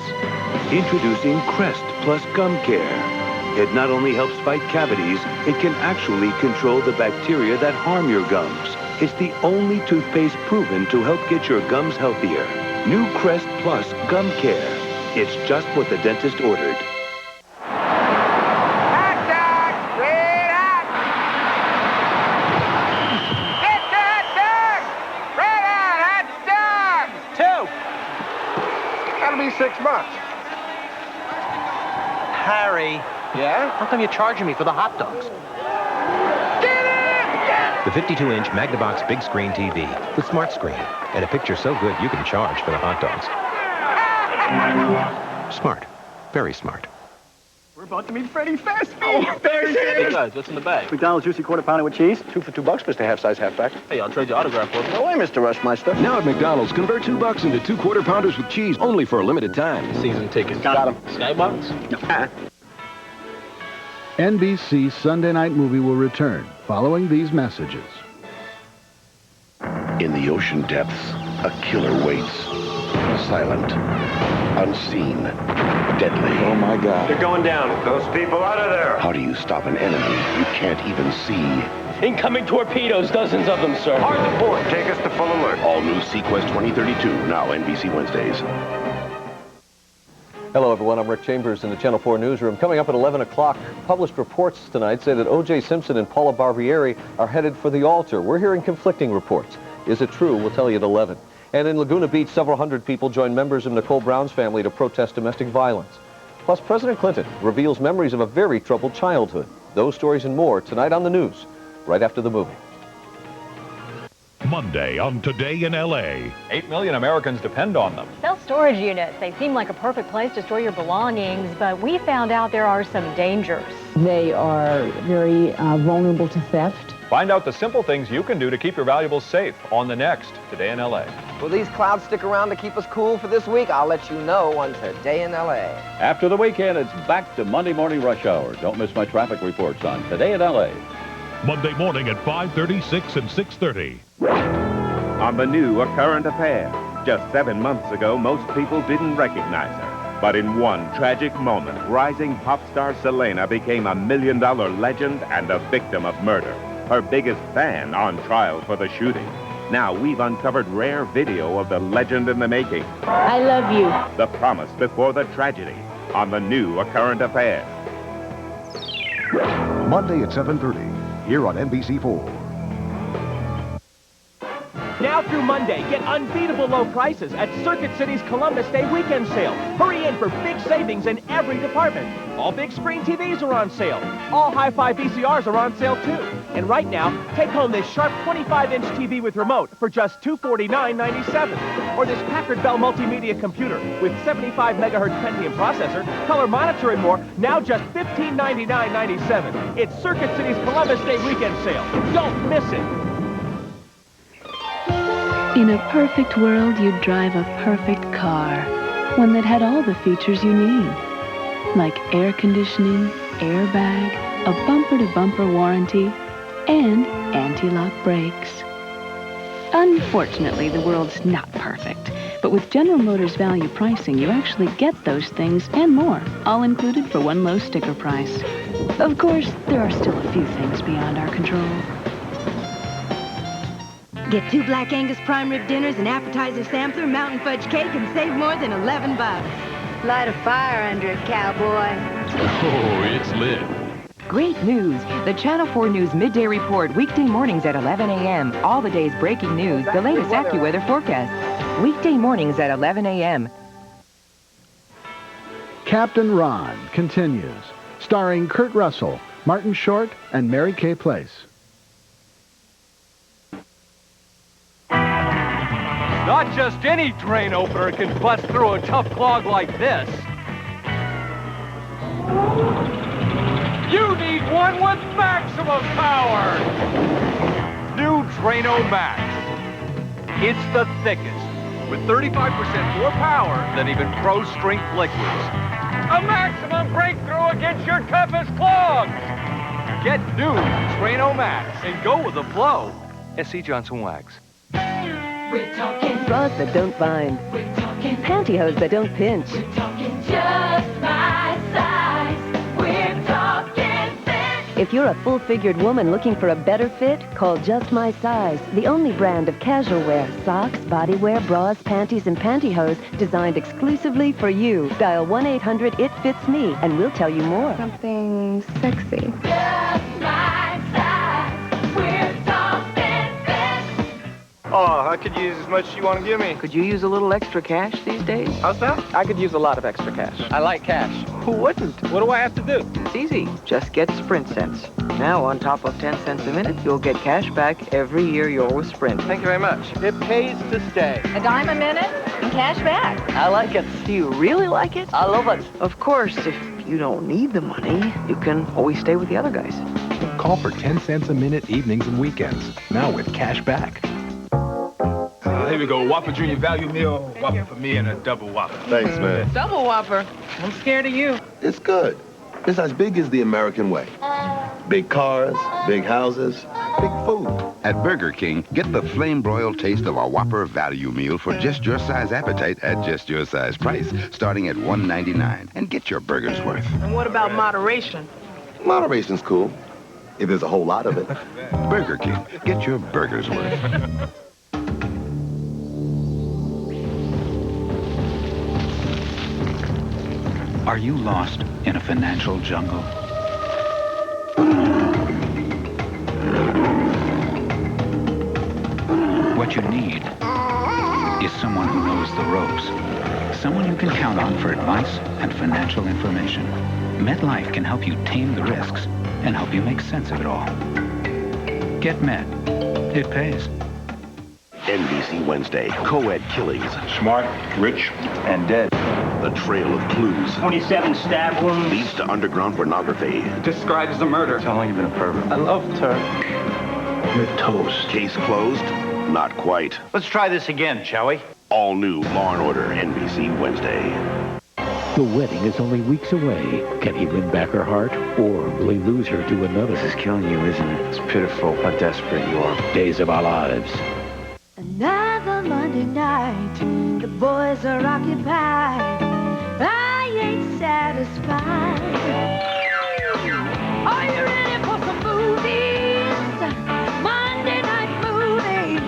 Introducing Crest Plus Gum Care. It not only helps fight cavities, it can actually control the bacteria that harm your gums. It's the only toothpaste proven to help get your gums healthier. New Crest Plus Gum Care. It's just what the dentist ordered. That'll be $6. Harry. Yeah? How come you're charging me for the hot dogs? The 52-inch Magnabox big screen TV with smart screen and a picture so good you can charge for the hot dogs. Smart. Very smart. We're about to meet Freddy Fazbear. Oh, there he is. Hey guys, what's in the bag? McDonald's juicy quarter pounder with cheese. 2 for $2, Mr. Half-Size Halfback. Hey, I'll trade your autograph for it. No way, Mr. Rushmeister. Now at McDonald's, convert $2 into 2 quarter pounders with cheese, only for a limited time. Season ticket. Got him. Skybox? NBC Sunday Night Movie will return following these messages. In the ocean depths, a killer waits. Silent, unseen, deadly. Oh, my God. They're going down. Those people out of there. How do you stop an enemy you can't even see? Incoming torpedoes, dozens of them, sir. Hard to port. Take us to full alert. All new Sequest 2032, now NBC Wednesdays. Hello, everyone. I'm Rick Chambers in the Channel 4 newsroom. Coming up at 11 o'clock, published reports tonight say that O.J. Simpson and Paula Barbieri are headed for the altar. We're hearing conflicting reports. Is it true? We'll tell you at 11. And in Laguna Beach, several hundred people joined members of Nicole Brown's family to protest domestic violence. Plus, President Clinton reveals memories of a very troubled childhood. Those stories and more tonight on the news, right after the movie. Monday on Today in L.A. 8 million Americans depend on them. Self-storage units, they seem like a perfect place to store your belongings, but we found out there are some dangers. They are very vulnerable to theft. Find out the simple things you can do to keep your valuables safe on the next Today in L.A. Will these clouds stick around to keep us cool for this week? I'll let you know on Today in L.A. After the weekend, it's back to Monday morning rush hour. Don't miss my traffic reports on Today in L.A. Monday morning at 5:30, 6, and 6:30. On the new A Current Affair. Just 7 months ago, most people didn't recognize her. But in one tragic moment, rising pop star Selena became a $1 million legend and a victim of murder. Her biggest fan on trial for the shooting. Now we've uncovered rare video of the legend in the making. I love you. The promise before the tragedy on the new A Current Affair. Monday at 7:30, here on NBC4. Now through Monday, get unbeatable low prices at Circuit City's Columbus Day weekend sale. Hurry in for big savings in every department. All big screen TVs are on sale. All hi-fi VCRs are on sale too. And right now, take home this sharp 25-inch TV with remote for just $249.97. Or this Packard Bell multimedia computer with 75 megahertz Pentium processor, color monitor and more, now just $1599.97. It's Circuit City's Columbus Day weekend sale. Don't miss it. In a perfect world, you'd drive a perfect car. One that had all the features you need. Like air conditioning, airbag, a bumper-to-bumper warranty, and anti-lock brakes. Unfortunately, the world's not perfect. But with General Motors value pricing, you actually get those things and more, all included for one low sticker price. Of course, there are still a few things beyond our control. Get 2 Black Angus prime rib dinners, an appetizer sampler, mountain fudge cake, and save more than $11. Light a fire under it, cowboy. Oh, it's lit. Great news! The Channel 4 News Midday Report, weekday mornings at 11 a.m. All the day's breaking news, the latest AccuWeather forecast. Weekday mornings at 11 a.m. Captain Ron continues, starring Kurt Russell, Martin Short, and Mary Kay Place. Not just any drain opener can bust through a tough clog like this. You need one with maximum power. New Drano Max. It's the thickest, with 35% more power than even Pro Strength liquids. A maximum breakthrough against your toughest clogs. Get new Drano Max and go with the flow. S.C. Johnson Wax. We're talking Bras that don't bind. We're talking Pantyhose that don't pinch. We're talking just my size. We're talking fit. If you're a full-figured woman looking for a better fit, call Just My Size, the only brand of casual wear, socks, bodywear, bras, panties, and pantyhose designed exclusively for you. Dial 1-800-IT-FITS-ME, and we'll tell you more. Something sexy. Just my size. We're talking fit. Oh, I could use as much as you want to give me. Could you use a little extra cash these days? How's that? I could use a lot of extra cash. I like cash. Who wouldn't? What do I have to do? It's easy. Just get Sprint Cents. Now, on top of 10 cents a minute, you'll get cash back every year you're with Sprint. Thank you very much. It pays to stay. $10 a minute and cash back. I like it. Do you really like it? I love it. Of course, if you don't need the money, you can always stay with the other guys. Call for 10 cents a minute evenings and weekends. Now with cash back. Here we go. Whopper Junior Value Meal. Whopper for me and a double Whopper. Thanks, man. Double Whopper. I'm scared of you. It's good. It's as big as the American way. Big cars, big houses, big food. At Burger King, get the flame-broiled taste of a Whopper value meal for just your size appetite at just your size price, starting at $1.99. And get your burger's worth. And what about moderation? Moderation's cool, if there's a whole lot of it. Burger King, get your burger's worth. Are you lost in a financial jungle? What you need is someone who knows the ropes. Someone you can count on for advice and financial information. MetLife can help you tame the risks and help you make sense of it all. Get Met. It pays. NBC Wednesday, co-ed killings. Smart, rich, and dead. The trail of clues. 27 stab wounds. Leads to underground pornography. Describes the murder. How long you been a pervert? I loved her. You're toast. Case closed? Not quite. Let's try this again, shall we? All new Law & Order, NBC Wednesday. The wedding is only weeks away. Can he win back her heart, or will he lose her to another? This is killing you, isn't it? It's pitiful how desperate you are. Days of our lives. Another Monday night, the boys are occupied. I ain't satisfied. Are you ready for some movies? Monday night movies.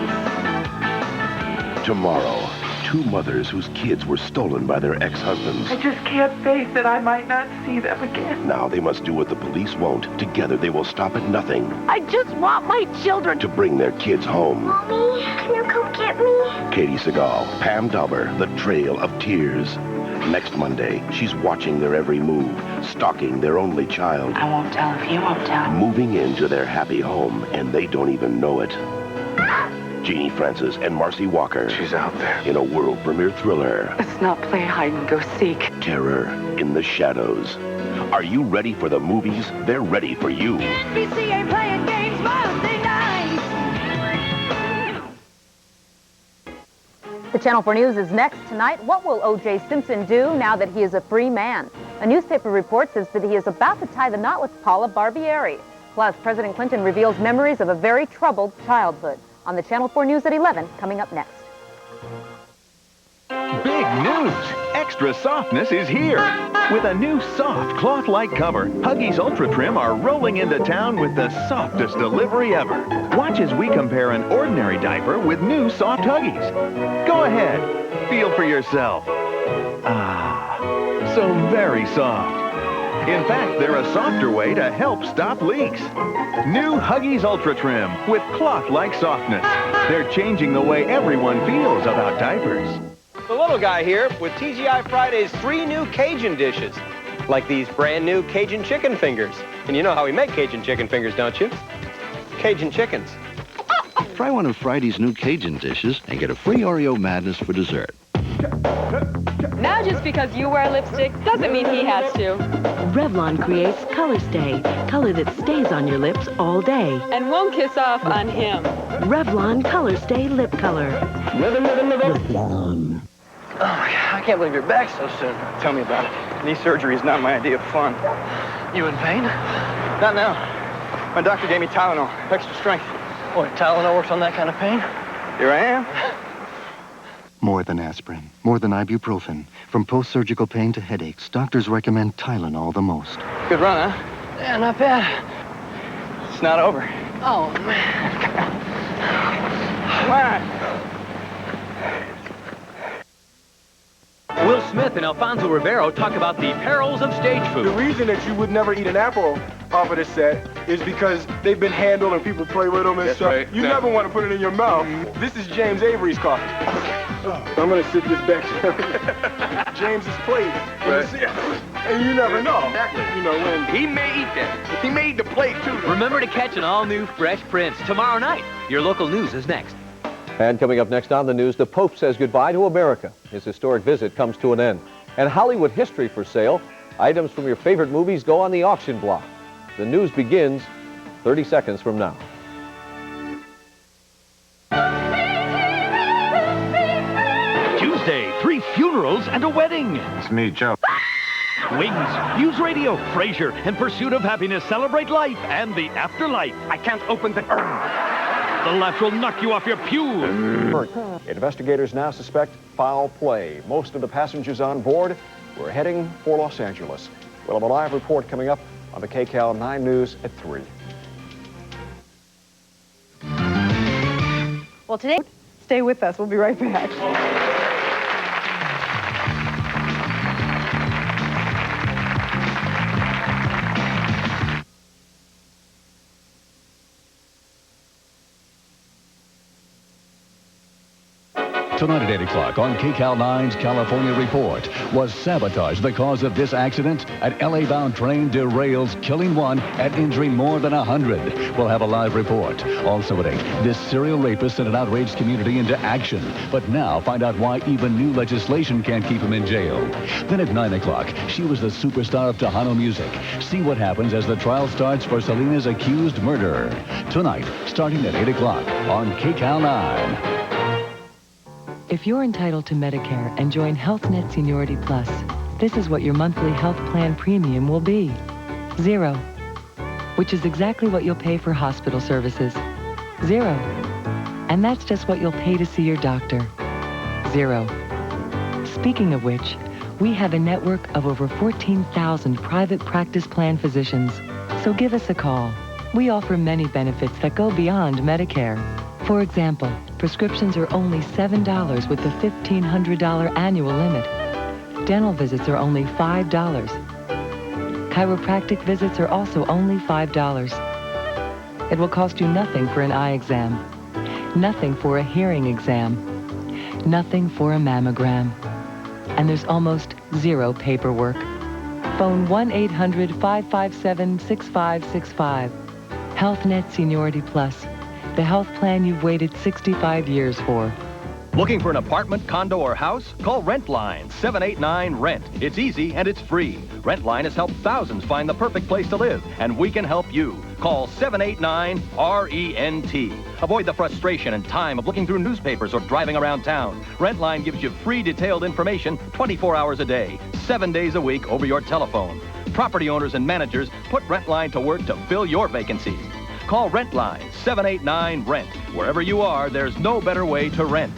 Tomorrow, two mothers whose kids were stolen by their ex-husbands. I just can't face that I might not see them again. Now they must do what the police won't. Together they will stop at nothing I just want my children. to bring their kids home. Mommy, can you come get me? Katie Seagal, Pam Dauber, The Trail of Tears. Next Monday, she's watching their every move, stalking their only child. I won't tell if you won't tell. Moving into their happy home, and they don't even know it. Jeannie Francis and Marcy Walker. She's out there. In a world premiere thriller. Let's not play hide and go seek. Terror in the Shadows. Are you ready for the movies? They're ready for you. NBC ain't playing games Monday night. The Channel 4 News is next tonight. What will O.J. Simpson do now that he is a free man? A newspaper report says that he is about to tie the knot with Paula Barbieri. Plus, President Clinton reveals memories of a very troubled childhood. On the Channel 4 News at 11, coming up next. Big news! Extra softness is here. With a new soft cloth-like cover, Huggies Ultra Trim are rolling into town with the softest delivery ever. Watch as we compare an ordinary diaper with new soft Huggies. Go ahead, feel for yourself. Ah, so very soft. In fact, they're a softer way to help stop leaks. New Huggies Ultra Trim with cloth-like softness. They're changing the way everyone feels about diapers. The little guy here with TGI Friday's 3 new Cajun dishes. Like these brand new Cajun chicken fingers. And you know how we make Cajun chicken fingers, don't you? Cajun chickens. Try one of Friday's new Cajun dishes and get a free Oreo Madness for dessert. Now just because you wear lipstick doesn't mean he has to. Revlon creates Colorstay, color that stays on your lips all day. And won't kiss off on him. Revlon Colorstay Lip Color. Revlon. Oh my God, I can't believe you're back so soon. Tell me about it. Knee surgery is not my idea of fun. You in pain? Not now. My doctor gave me Tylenol, extra strength. Boy, Tylenol works on that kind of pain? Here I am. More than aspirin, more than ibuprofen. From post-surgical pain to headaches, doctors recommend Tylenol the most. Good run, huh? Yeah, not bad. It's not over. Oh, man. Come on. Will Smith and Alfonso Ribeiro talk about the perils of stage food. The reason that you would never eat an apple off of the set is because they've been handled and people play with them and stuff. Right. You never want to put it in your mouth. This is James Avery's coffee. I'm going to sit this back here. James's plate. Right. And you never know. Exactly. You know, when he may eat that. He may eat the plate, too. Remember to catch an all-new Fresh Prince tomorrow night. Your local news is next. And coming up next on the news, the Pope says goodbye to America. His historic visit comes to an end. And Hollywood history for sale. Items from your favorite movies go on the auction block. The news begins 30 seconds from now. Tuesday, 3 funerals and a wedding. It's me, Joe. Wings, News Radio, Frasier, and Pursuit of Happiness celebrate life and the afterlife. I can't open the... The laugh will knock you off your pew. Investigators now suspect foul play. Most of the passengers on board were heading for Los Angeles. We'll have a live report coming up on the KCAL 9 News at 3. Well, today, stay with us. We'll be right back. Tonight at 8 o'clock on KCAL 9's California Report. Was sabotage the cause of this accident? An LA-bound train derails, killing one and injuring more than 100. We'll have a live report. Also at 8, this serial rapist sent an outraged community into action. But now find out why even new legislation can't keep him in jail. Then at 9 o'clock, she was the superstar of Tejano music. See what happens as the trial starts for Selena's accused murderer. Tonight, starting at 8 o'clock on KCAL 9. If you're entitled to Medicare and join HealthNet Seniority Plus, this is what your monthly health plan premium will be. $0, which is exactly what you'll pay for hospital services. $0. And that's just what you'll pay to see your doctor. $0. Speaking of which, we have a network of over 14,000 private practice plan physicians. So give us a call. We offer many benefits that go beyond Medicare. For example, prescriptions are only $7 with the $1,500 annual limit. Dental visits are only $5. Chiropractic visits are also only $5. It will cost you nothing for an eye exam, nothing for a hearing exam, nothing for a mammogram. And there's almost zero paperwork. Phone 1-800-557-6565. HealthNet Seniority Plus. The health plan you've waited 65 years for. Looking for an apartment, condo, or house? Call Rentline, 789-RENT. It's easy and it's free. Rentline has helped thousands find the perfect place to live, and we can help you. Call 789-RENT. Avoid the frustration and time of looking through newspapers or driving around town. Rentline gives you free detailed information 24 hours a day, 7 days a week over your telephone. Property owners and managers put Rentline to work to fill your vacancies. Call Rentline, 789-RENT. Wherever you are, there's no better way to rent.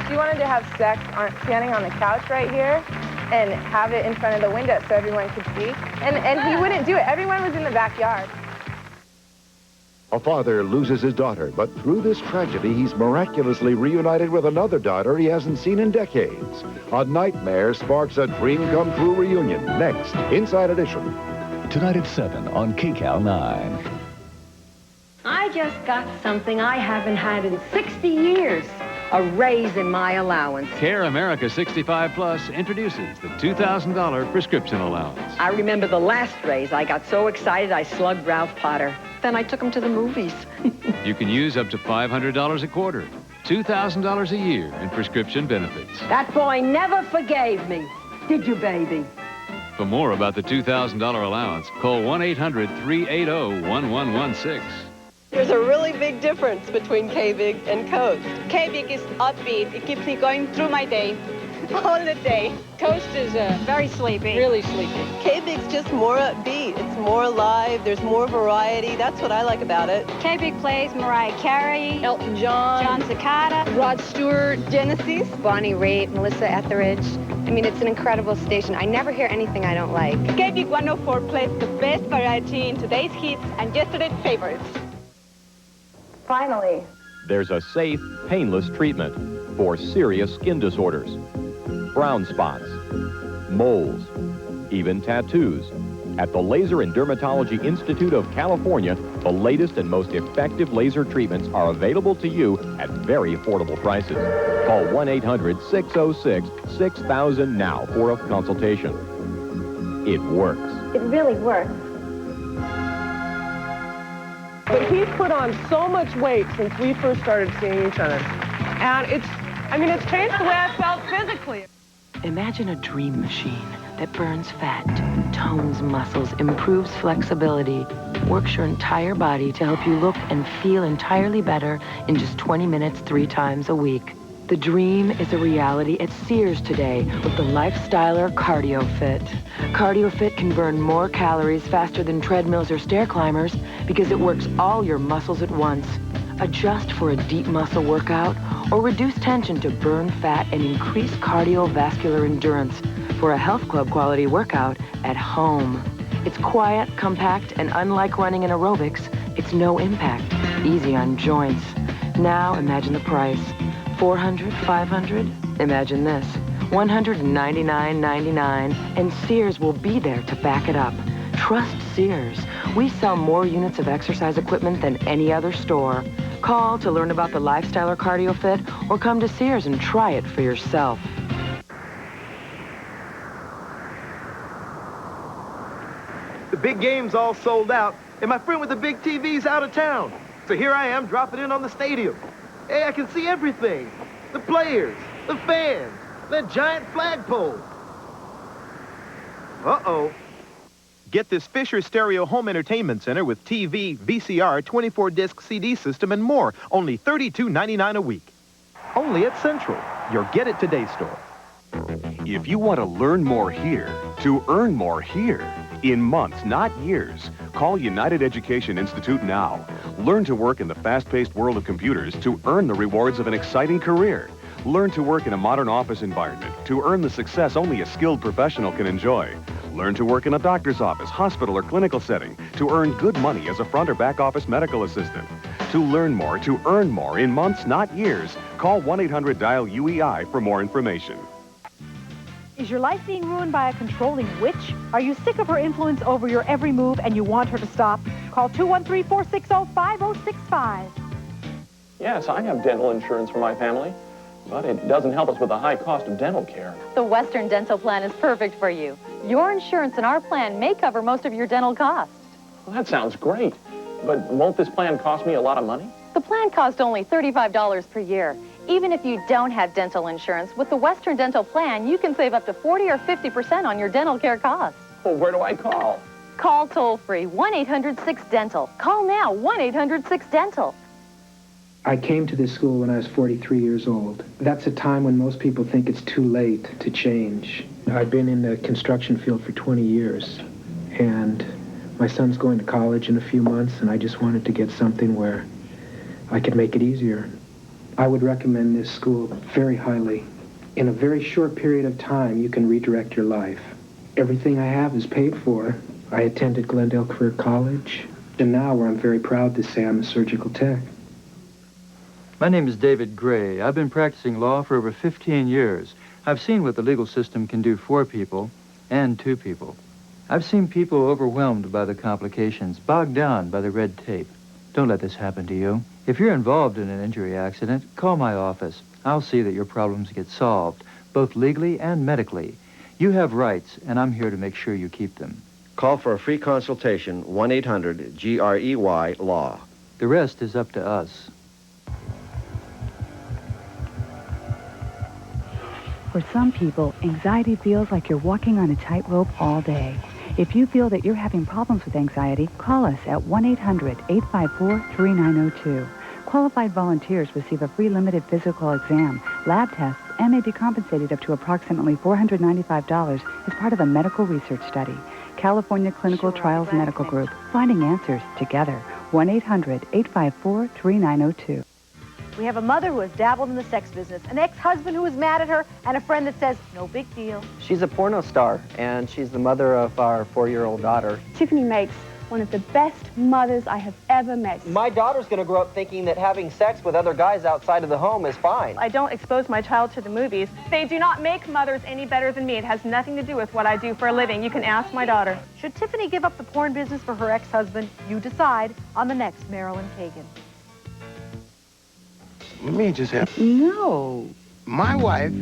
She wanted to have sex standing on the couch right here and have it in front of the window so everyone could see. And he wouldn't do it. Everyone was in the backyard. A father loses his daughter, but through this tragedy, he's miraculously reunited with another daughter he hasn't seen in decades. A nightmare sparks a dream-come-true reunion. Next, Inside Edition. Tonight at 7 on KCAL 9. I just got something I haven't had in 60 years. A raise in my allowance. Care America 65 Plus introduces the $2,000 prescription allowance. I remember the last raise. I got so excited I slugged Ralph Potter. Then I took him to the movies. You can use up to $500 a quarter, $2,000 a year in prescription benefits. That boy never forgave me. Did you, baby? For more about the $2,000 allowance, call 1-800-380-1116. There's a really big difference between K-Big and Coast. K-Big is upbeat. It keeps me going through my day, all the day. Coast is very sleepy. Really sleepy. K-Big's just more upbeat. It's more alive. There's more variety. That's what I like about it. K-Big plays Mariah Carey, Elton John, John Cicada, Rod Stewart, Genesis, Bonnie Raitt, Melissa Etheridge. I mean, it's an incredible station. I never hear anything I don't like. K-Big 104 plays the best variety in today's hits and yesterday's favorites. Finally. There's a safe, painless treatment for serious skin disorders, brown spots, moles, even tattoos. At the Laser and Dermatology Institute of California, the latest and most effective laser treatments are available to you at very affordable prices. Call 1-800-606-6000 now for a consultation. It works. It really works. But he's put on so much weight since we first started seeing each other. And it's changed the way I felt physically. Imagine a dream machine that burns fat, tones muscles, improves flexibility, works your entire body to help you look and feel entirely better in just 20 minutes 3 times a week. The dream is a reality at Sears today with the Lifestyler CardioFit. CardioFit can burn more calories faster than treadmills or stair climbers because it works all your muscles at once. Adjust for a deep muscle workout or reduce tension to burn fat and increase cardiovascular endurance for a health club quality workout at home. It's quiet, compact, and unlike running in aerobics, it's no impact, easy on joints. Now imagine the price. $400, $500? Imagine this. $199.99, and Sears will be there to back it up. Trust Sears. We sell more units of exercise equipment than any other store. Call to learn about the Lifestyle or Cardio Fit, or come to Sears and try it for yourself. The big game's all sold out, and my friend with the big TV's out of town. So here I am dropping in on the stadium. Hey, I can see everything. The players, the fans, that giant flagpole. Uh-oh. Get this Fisher Stereo Home Entertainment Center with TV, VCR, 24-disc CD system, and more. Only $32.99 a week. Only at Central, your Get It Today store. If you want to learn more here, to earn more here, in months, not years, call United Education Institute now. Learn to work in the fast-paced world of computers to earn the rewards of an exciting career. Learn to work in a modern office environment to earn the success only a skilled professional can enjoy. Learn to work in a doctor's office, hospital, or clinical setting to earn good money as a front or back office medical assistant. To learn more, to earn more in months, not years, call 1-800-DIAL-UEI for more information. Is your life being ruined by a controlling witch? Are you sick of her influence over your every move and you want her to stop? Call 213-460-5065. Yes, I have dental insurance for my family, but it doesn't help us with the high cost of dental care. The Western Dental Plan is perfect for you. Your insurance and our plan may cover most of your dental costs. Well, that sounds great, but won't this plan cost me a lot of money? The plan costs only $35 per year. Even if you don't have dental insurance, with the Western Dental Plan, you can save up to 40 or 50% on your dental care costs. Well, where do I call? Call toll-free, 1-800-6-DENTAL. Call now, 1-800-6-DENTAL. I came to this school when I was 43 years old. That's a time when most people think it's too late to change. I've been in the construction field for 20 years, and my son's going to college in a few months, and I just wanted to get something where I could make it easier. I would recommend this school very highly. In a very short period of time, you can redirect your life. Everything I have is paid for. I attended Glendale Career College, and now where I'm very proud to say I'm a surgical tech. My name is David Gray. I've been practicing law for over 15 years. I've seen what the legal system can do for people and to people. I've seen people overwhelmed by the complications, bogged down by the red tape. Don't let this happen to you. If you're involved in an injury accident, call my office. I'll see that your problems get solved, both legally and medically. You have rights, and I'm here to make sure you keep them. Call for a free consultation, 1-800-GREY-LAW. The rest is up to us. For some people, anxiety feels like you're walking on a tightrope all day. If you feel that you're having problems with anxiety, call us at 1-800-854-3902. Qualified volunteers receive a free limited physical exam, lab tests, and may be compensated up to approximately $495 as part of a medical research study. California Clinical Trials Medical Group, finding answers together. 1-800-854-3902. We have a mother who has dabbled in the sex business, an ex-husband who is mad at her, and a friend that says, no big deal. She's a porno star, and she's the mother of our 4-year-old daughter. Tiffany makes one of the best mothers I have ever met. My daughter's going to grow up thinking that having sex with other guys outside of the home is fine. I don't expose my child to the movies. They do not make mothers any better than me. It has nothing to do with what I do for a living. You can ask my daughter. Should Tiffany give up the porn business for her ex-husband? You decide on the next Marilyn Kagan. Let me just have... No. My wife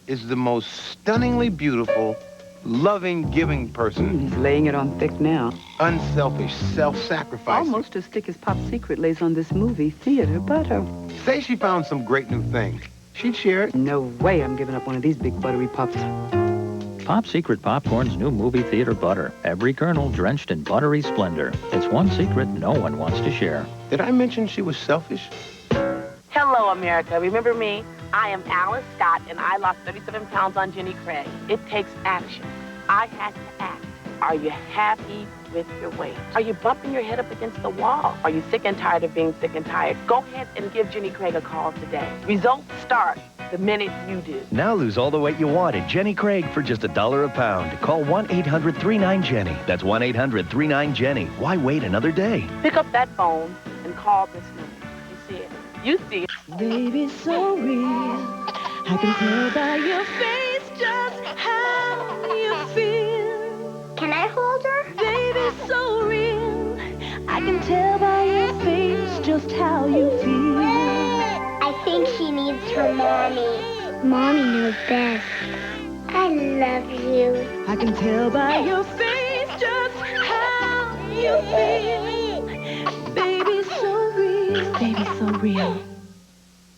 is the most stunningly beautiful, loving, giving person. He's laying it on thick now. Unselfish, self-sacrificing. Almost as thick as Pop Secret lays on this movie theater butter. Say she found some great new thing. She'd share it. No way I'm giving up one of these big buttery pups. Pop Secret Popcorn's new movie theater butter. Every kernel drenched in buttery splendor. It's one secret no one wants to share. Did I mention she was selfish? Hello, America. Remember me? I am Alice Scott, and I lost 37 pounds on Jenny Craig. It takes action. I had to act. Are you happy with your weight? Are you bumping your head up against the wall? Are you sick and tired of being sick and tired? Go ahead and give Jenny Craig a call today. Results start the minute you do. Now lose all the weight you want at Jenny Craig for just $1 a pound. Call 1-800-39-JENNY. That's 1-800-39-JENNY. Why wait another day? Pick up that phone and call this number. You see it. You see it. Baby, so real. I can tell by your face just how you feel. Can I hold her? Baby, tell Mommy. Mommy knows best. I love you. I can tell by your face just how you feel. Baby, so real. Baby, so real.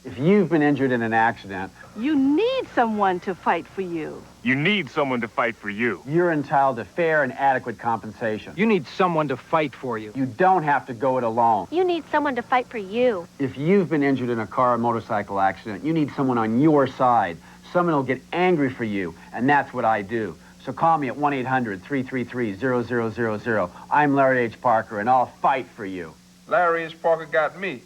If you've been injured in an accident, You need someone to fight for you. You need someone to fight for you. you're entitled to fair and adequate compensation. You need someone to fight for you. You don't have to go it alone. You need someone to fight for you. If you've been injured in a car or motorcycle accident, you need someone on your side. Someone who'll get angry for you, and that's what I do. So call me at 1-800-333-0000. I'm Larry H. Parker, and I'll fight for you. Larry H. Parker got me.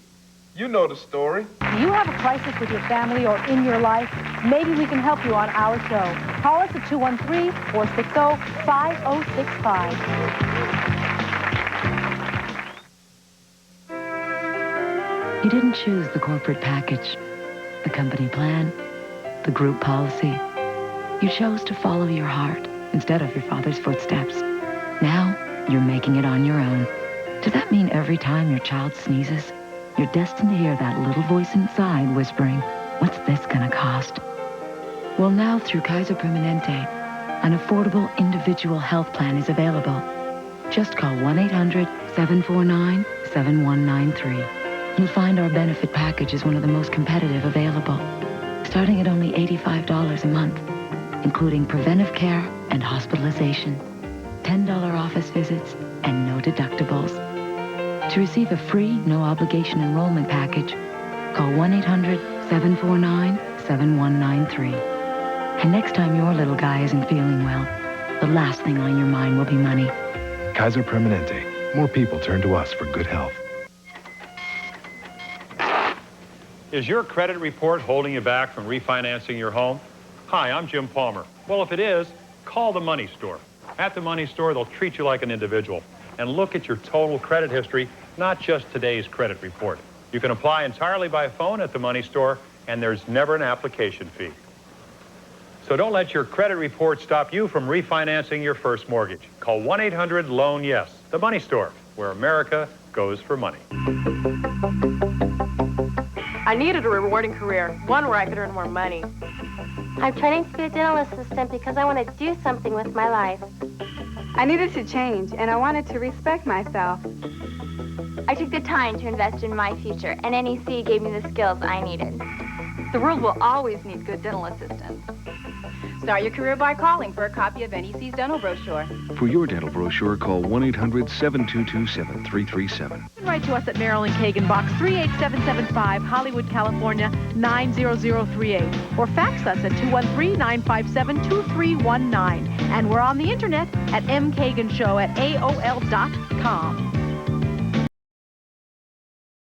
You know the story. Do you have a crisis with your family or in your life? Maybe we can help you on our show. Call us at 213-460-5065. You didn't choose the corporate package, the company plan, the group policy. You chose to follow your heart instead of your father's footsteps. Now, you're making it on your own. Does that mean every time your child sneezes, you're destined to hear that little voice inside whispering, what's this gonna cost? Well, now through Kaiser Permanente, an affordable individual health plan is available. Just call 1-800-749-7193. You'll find our benefit package is one of the most competitive available, starting at only $85 a month, including preventive care and hospitalization, $10 office visits, and no deductibles. To receive a free, no-obligation enrollment package, call 1-800-749-7193. And next time your little guy isn't feeling well, the last thing on your mind will be money. Kaiser Permanente. More people turn to us for good health. Is your credit report holding you back from refinancing your home? Hi, I'm Jim Palmer. Well, if it is, call the Money Store. At the Money Store, they'll treat you like an individual and look at your total credit history, not just today's credit report. You can apply entirely by phone at the Money Store, and there's never an application fee. So don't let your credit report stop you from refinancing your first mortgage. Call 1-800-LOAN-YES, the Money Store, where America goes for money. I needed a rewarding career, one where I could earn more money. I'm training to be a dental assistant because I want to do something with my life. I needed to change, and I wanted to respect myself. I took the time to invest in my future, and NEC gave me the skills I needed. The world will always need good dental assistants. Start your career by calling for a copy of NEC's dental brochure. For your dental brochure, call 1-800-722-7337. Write to us at Marilyn Kagan, Box 38775, Hollywood, California, 90038. Or fax us at 213-957-2319. And we're on the internet at mkaganshow@aol.com.